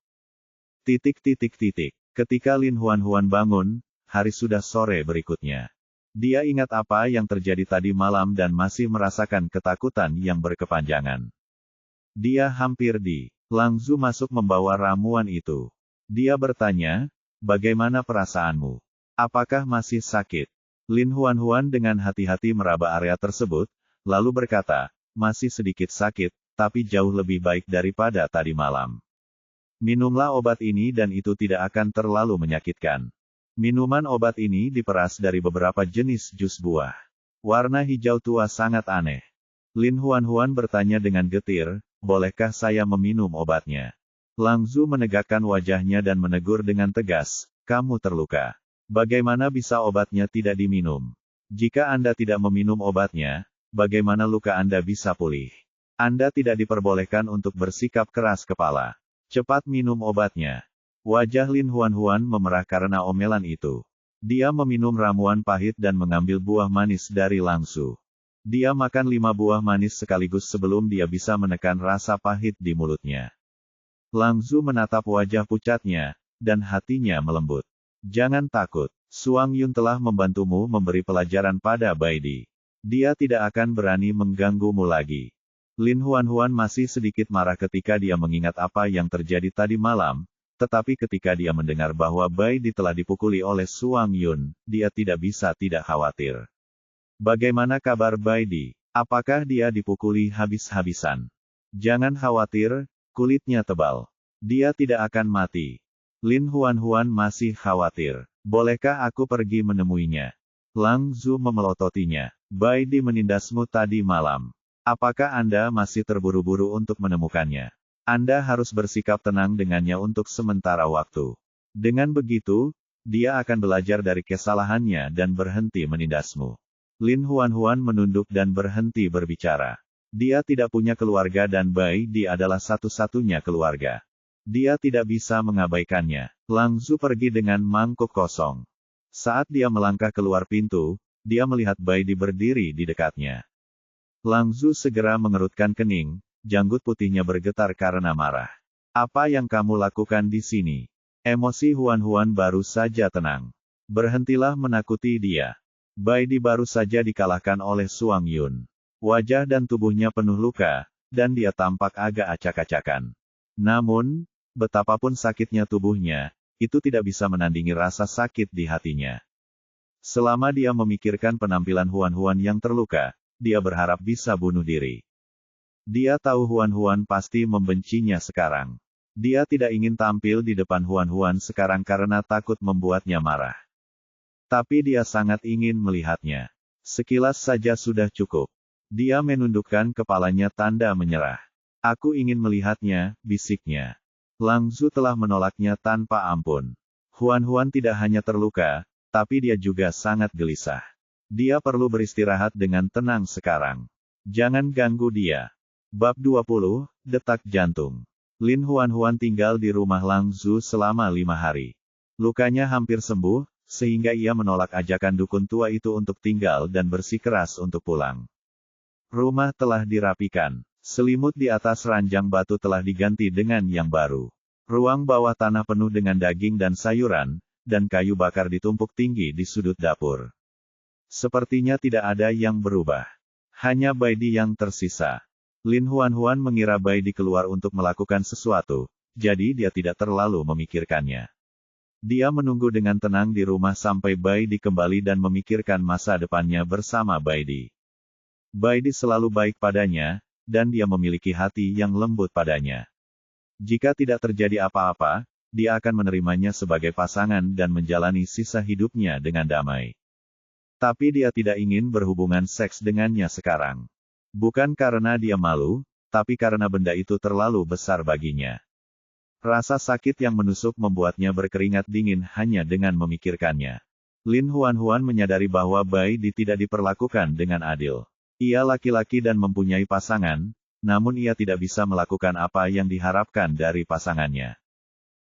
Ketika Lin Huan bangun, hari sudah sore berikutnya. Dia ingat apa yang terjadi tadi malam dan masih merasakan ketakutan yang berkepanjangan. Dia hampir di. Lang Zu masuk membawa ramuan itu. Dia bertanya, bagaimana perasaanmu? Apakah masih sakit? Lin Huan dengan hati-hati meraba area tersebut, lalu berkata, masih sedikit sakit, tapi jauh lebih baik daripada tadi malam. Minumlah obat ini dan itu tidak akan terlalu menyakitkan. Minuman obat ini diperas dari beberapa jenis jus buah. Warna hijau tua sangat aneh. Lin Huan bertanya dengan getir, bolehkah saya meminum obatnya? Lang Zu menegakkan wajahnya dan menegur dengan tegas, kamu terluka. Bagaimana bisa obatnya tidak diminum? Jika Anda tidak meminum obatnya, bagaimana luka Anda bisa pulih? Anda tidak diperbolehkan untuk bersikap keras kepala. Cepat minum obatnya. Wajah Lin Huan memerah karena omelan itu. Dia meminum ramuan pahit dan mengambil buah manis dari Lang Zu. Dia makan 5 buah manis sekaligus sebelum dia bisa menekan rasa pahit di mulutnya. Lang Zu menatap wajah pucatnya, dan hatinya melembut. Jangan takut, Suang Yun telah membantumu memberi pelajaran pada Baidi. Dia tidak akan berani mengganggumu lagi. Lin Huan masih sedikit marah ketika dia mengingat apa yang terjadi tadi malam, tetapi ketika dia mendengar bahwa Baidi telah dipukuli oleh Suang Yun, dia tidak bisa tidak khawatir. Bagaimana kabar Baidi? Apakah dia dipukuli habis-habisan? Jangan khawatir, kulitnya tebal. Dia tidak akan mati. Lin Huan masih khawatir. Bolehkah aku pergi menemuinya? Lang Zu memelototinya. Baidi menindasmu tadi malam. Apakah Anda masih terburu-buru untuk menemukannya? Anda harus bersikap tenang dengannya untuk sementara waktu. Dengan begitu, dia akan belajar dari kesalahannya dan berhenti menindasmu. Lin Huan menunduk dan berhenti berbicara. Dia tidak punya keluarga dan Baidi adalah satu-satunya keluarga. Dia tidak bisa mengabaikannya. Lang Zu pergi dengan mangkuk kosong. Saat dia melangkah keluar pintu, dia melihat Baidi berdiri di dekatnya. Lang Zu segera mengerutkan kening, janggut putihnya bergetar karena marah. Apa yang kamu lakukan di sini? Emosi Huan baru saja tenang. Berhentilah menakuti dia. Baidi baru saja dikalahkan oleh Suang Yun. Wajah dan tubuhnya penuh luka, dan dia tampak agak acak-acakan. Namun, betapapun sakitnya tubuhnya, itu tidak bisa menandingi rasa sakit di hatinya. Selama dia memikirkan penampilan Huan yang terluka, dia berharap bisa bunuh diri. Dia tahu Huan pasti membencinya sekarang. Dia tidak ingin tampil di depan Huan sekarang karena takut membuatnya marah. Tapi dia sangat ingin melihatnya. Sekilas saja sudah cukup. Dia menundukkan kepalanya tanda menyerah. Aku ingin melihatnya, bisiknya. Lang Zu telah menolaknya tanpa ampun. Huan tidak hanya terluka, tapi dia juga sangat gelisah. Dia perlu beristirahat dengan tenang sekarang. Jangan ganggu dia. Bab 20, Detak Jantung. Lin Huan tinggal di rumah Lang Zu selama 5 hari. Lukanya hampir sembuh, sehingga ia menolak ajakan dukun tua itu untuk tinggal dan bersikeras untuk pulang. Rumah telah dirapikan. Selimut di atas ranjang batu telah diganti dengan yang baru. Ruang bawah tanah penuh dengan daging dan sayuran, dan kayu bakar ditumpuk tinggi di sudut dapur. Sepertinya tidak ada yang berubah. Hanya Baidi yang tersisa. Lin Huan mengira Baidi keluar untuk melakukan sesuatu, jadi dia tidak terlalu memikirkannya. Dia menunggu dengan tenang di rumah sampai Baidi kembali dan memikirkan masa depannya bersama Baidi. Baidi selalu baik padanya, dan dia memiliki hati yang lembut padanya. Jika tidak terjadi apa-apa, dia akan menerimanya sebagai pasangan dan menjalani sisa hidupnya dengan damai. Tapi dia tidak ingin berhubungan seks dengannya sekarang. Bukan karena dia malu, tapi karena benda itu terlalu besar baginya. Rasa sakit yang menusuk membuatnya berkeringat dingin hanya dengan memikirkannya. Lin Huan menyadari bahwa Bai Di tidak diperlakukan dengan adil. Ia laki-laki dan mempunyai pasangan, namun ia tidak bisa melakukan apa yang diharapkan dari pasangannya.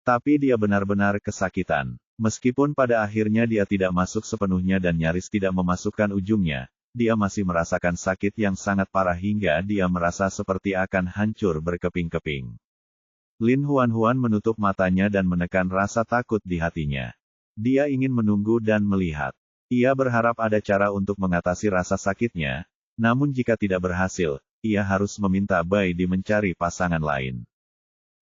Tapi dia benar-benar kesakitan. Meskipun pada akhirnya dia tidak masuk sepenuhnya dan nyaris tidak memasukkan ujungnya, dia masih merasakan sakit yang sangat parah hingga dia merasa seperti akan hancur berkeping-keping. Lin Huan menutup matanya dan menekan rasa takut di hatinya. Dia ingin menunggu dan melihat. Ia berharap ada cara untuk mengatasi rasa sakitnya, namun jika tidak berhasil, ia harus meminta Bai Di mencari pasangan lain.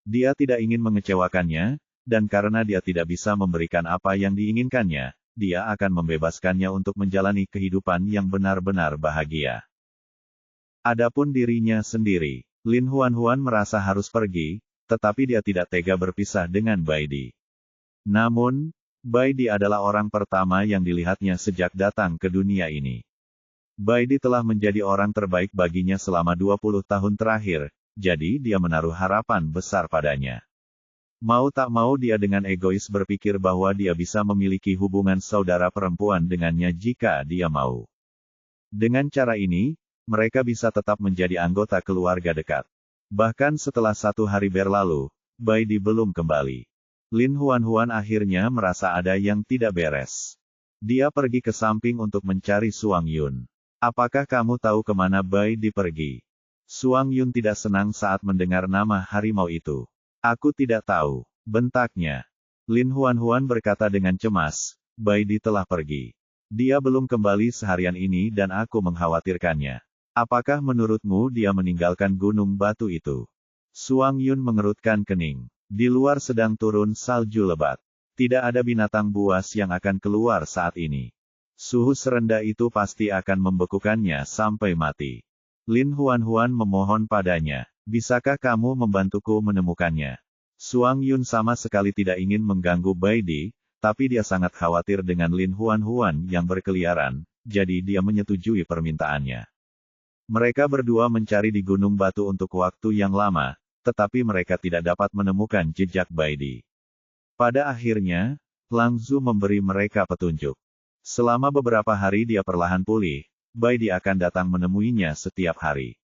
Dia tidak ingin mengecewakannya, dan karena dia tidak bisa memberikan apa yang diinginkannya, dia akan membebaskannya untuk menjalani kehidupan yang benar-benar bahagia. Adapun dirinya sendiri, Lin Huan merasa harus pergi, tetapi dia tidak tega berpisah dengan Bai Di. Namun, Bai Di adalah orang pertama yang dilihatnya sejak datang ke dunia ini. Bai Di telah menjadi orang terbaik baginya selama 20 tahun terakhir, jadi dia menaruh harapan besar padanya. Mau tak mau dia dengan egois berpikir bahwa dia bisa memiliki hubungan saudara perempuan dengannya jika dia mau. Dengan cara ini, mereka bisa tetap menjadi anggota keluarga dekat. Bahkan setelah 1 hari berlalu, Bai Di belum kembali. Lin Huan akhirnya merasa ada yang tidak beres. Dia pergi ke samping untuk mencari Suang Yun. Apakah kamu tahu kemana Bai Di pergi? Suang Yun tidak senang saat mendengar nama harimau itu. Aku tidak tahu, bentaknya. Lin Huan berkata dengan cemas, Bai Di telah pergi. Dia belum kembali seharian ini dan aku mengkhawatirkannya. Apakah menurutmu dia meninggalkan gunung batu itu? Suang Yun mengerutkan kening. Di luar sedang turun salju lebat. Tidak ada binatang buas yang akan keluar saat ini. Suhu serendah itu pasti akan membekukannya sampai mati. Lin Huan memohon padanya, bisakah kamu membantuku menemukannya? Suang Yun sama sekali tidak ingin mengganggu Bai Di, tapi dia sangat khawatir dengan Lin Huan yang berkeliaran, jadi dia menyetujui permintaannya. Mereka berdua mencari di gunung batu untuk waktu yang lama, tetapi mereka tidak dapat menemukan jejak Bai Di. Pada akhirnya, Lang Zu memberi mereka petunjuk. Selama beberapa hari dia perlahan pulih, Bai Di akan datang menemuinya setiap hari.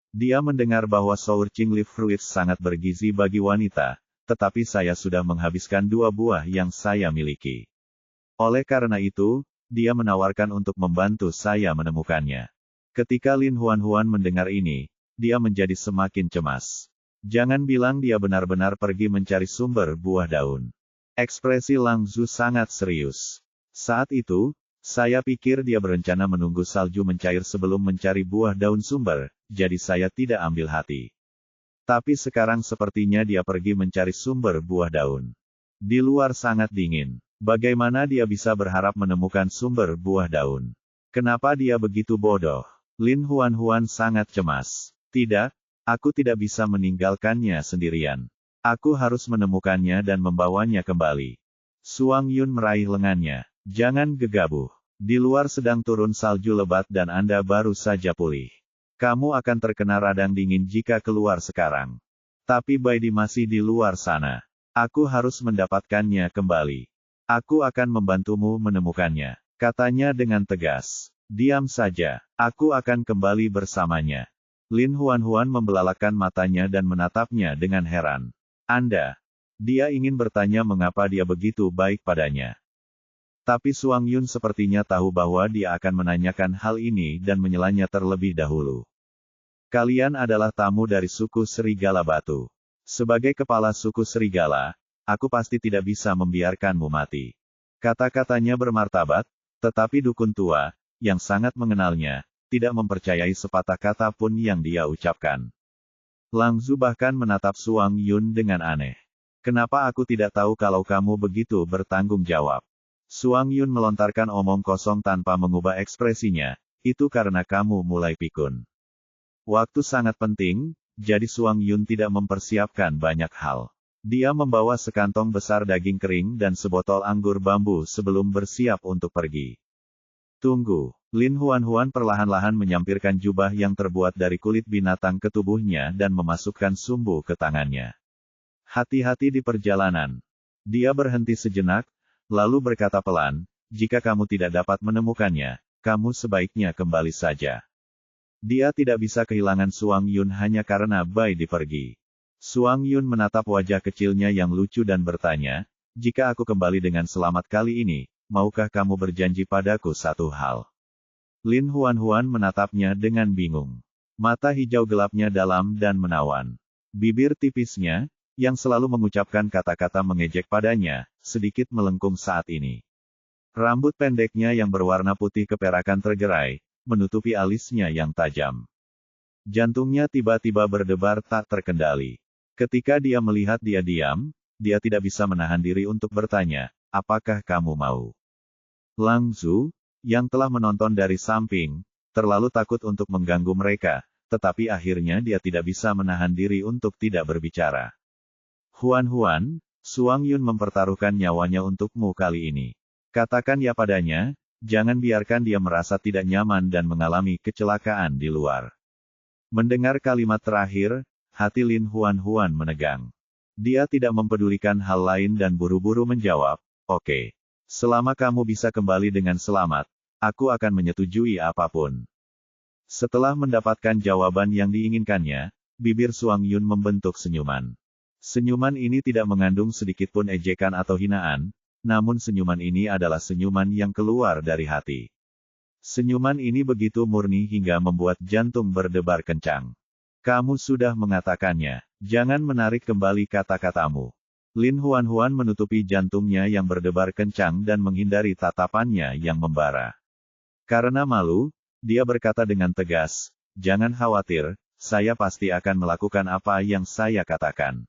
Dia mendengar bahwa sour Qing Leaf Fruits sangat bergizi bagi wanita, tetapi saya sudah menghabiskan 2 buah yang saya miliki. Oleh karena itu, dia menawarkan untuk membantu saya menemukannya. Ketika Lin Huan mendengar ini, dia menjadi semakin cemas. Jangan bilang dia benar-benar pergi mencari sumber buah daun. Ekspresi Lang Zu sangat serius. Saat itu, saya pikir dia berencana menunggu salju mencair sebelum mencari buah daun sumber, jadi saya tidak ambil hati. Tapi sekarang sepertinya dia pergi mencari sumber buah daun. Di luar sangat dingin. Bagaimana dia bisa berharap menemukan sumber buah daun? Kenapa dia begitu bodoh? Lin Huan sangat cemas. Tidak, aku tidak bisa meninggalkannya sendirian. Aku harus menemukannya dan membawanya kembali. Suang Yun meraih lengannya. Jangan gegabah. Di luar sedang turun salju lebat dan Anda baru saja pulih. Kamu akan terkena radang dingin jika keluar sekarang. Tapi Bai Di masih di luar sana. Aku harus mendapatkannya kembali. Aku akan membantumu menemukannya, katanya dengan tegas. Diam saja, aku akan kembali bersamanya. Lin Huan membelalakkan matanya dan menatapnya dengan heran. Anda? Dia ingin bertanya mengapa dia begitu baik padanya. Tapi Suang Yun sepertinya tahu bahwa dia akan menanyakan hal ini dan menyelanya terlebih dahulu. Kalian adalah tamu dari suku Serigala Batu. Sebagai kepala suku Serigala, aku pasti tidak bisa membiarkanmu mati. Kata-katanya bermartabat, tetapi dukun tua, yang sangat mengenalnya, tidak mempercayai sepatah kata pun yang dia ucapkan. Lang Zu bahkan menatap Suang Yun dengan aneh. Kenapa aku tidak tahu kalau kamu begitu bertanggung jawab? Suang Yun melontarkan omong kosong tanpa mengubah ekspresinya, itu karena kamu mulai pikun. Waktu sangat penting, jadi Suang Yun tidak mempersiapkan banyak hal. Dia membawa sekantong besar daging kering dan sebotol anggur bambu sebelum bersiap untuk pergi. Tunggu, Lin Huan perlahan-lahan menyampirkan jubah yang terbuat dari kulit binatang ke tubuhnya dan memasukkan sumbu ke tangannya. Hati-hati di perjalanan. Dia berhenti sejenak, lalu berkata pelan, jika kamu tidak dapat menemukannya, kamu sebaiknya kembali saja. Dia tidak bisa kehilangan Suang Yun hanya karena Bai Di pergi. Suang Yun menatap wajah kecilnya yang lucu dan bertanya, jika aku kembali dengan selamat kali ini, maukah kamu berjanji padaku satu hal? Lin Huan menatapnya dengan bingung. Mata hijau gelapnya dalam dan menawan. Bibir tipisnya, yang selalu mengucapkan kata-kata mengejek padanya, sedikit melengkung saat ini. Rambut pendeknya yang berwarna putih keperakan tergerai, menutupi alisnya yang tajam. Jantungnya tiba-tiba berdebar tak terkendali. Ketika dia melihat dia diam, dia tidak bisa menahan diri untuk bertanya, apakah kamu mau? Lang Zhu, yang telah menonton dari samping, terlalu takut untuk mengganggu mereka, tetapi akhirnya dia tidak bisa menahan diri untuk tidak berbicara. Huan, Suang Yun mempertaruhkan nyawanya untukmu kali ini. Katakan ya padanya, jangan biarkan dia merasa tidak nyaman dan mengalami kecelakaan di luar. Mendengar kalimat terakhir, hati Lin Huan menegang. Dia tidak mempedulikan hal lain dan buru-buru menjawab, oke. Selama kamu bisa kembali dengan selamat, aku akan menyetujui apapun. Setelah mendapatkan jawaban yang diinginkannya, bibir Suang Yun membentuk senyuman. Senyuman ini tidak mengandung sedikitpun ejekan atau hinaan, namun senyuman ini adalah senyuman yang keluar dari hati. Senyuman ini begitu murni hingga membuat jantung berdebar kencang. Kamu sudah mengatakannya, jangan menarik kembali kata-katamu. Lin Huan menutupi jantungnya yang berdebar kencang dan menghindari tatapannya yang membara. Karena malu, dia berkata dengan tegas, jangan khawatir, saya pasti akan melakukan apa yang saya katakan.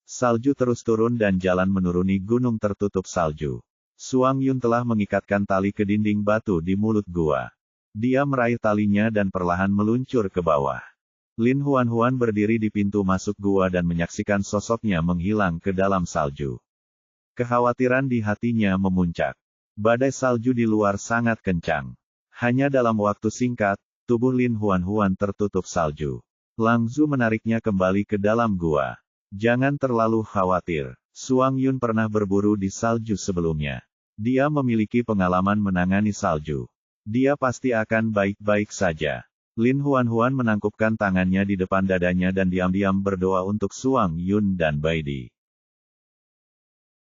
Salju terus turun dan jalan menuruni gunung tertutup salju. Suang Yun telah mengikatkan tali ke dinding batu di mulut gua. Dia meraih talinya dan perlahan meluncur ke bawah. Lin Huan berdiri di pintu masuk gua dan menyaksikan sosoknya menghilang ke dalam salju. Kekhawatiran di hatinya memuncak. Badai salju di luar sangat kencang. Hanya dalam waktu singkat, tubuh Lin Huan tertutup salju. Lang Zhu menariknya kembali ke dalam gua. Jangan terlalu khawatir. Suang Yun pernah berburu di salju sebelumnya. Dia memiliki pengalaman menangani salju. Dia pasti akan baik-baik saja. Lin Huan menangkupkan tangannya di depan dadanya dan diam-diam berdoa untuk Suang Yun dan Bai Di.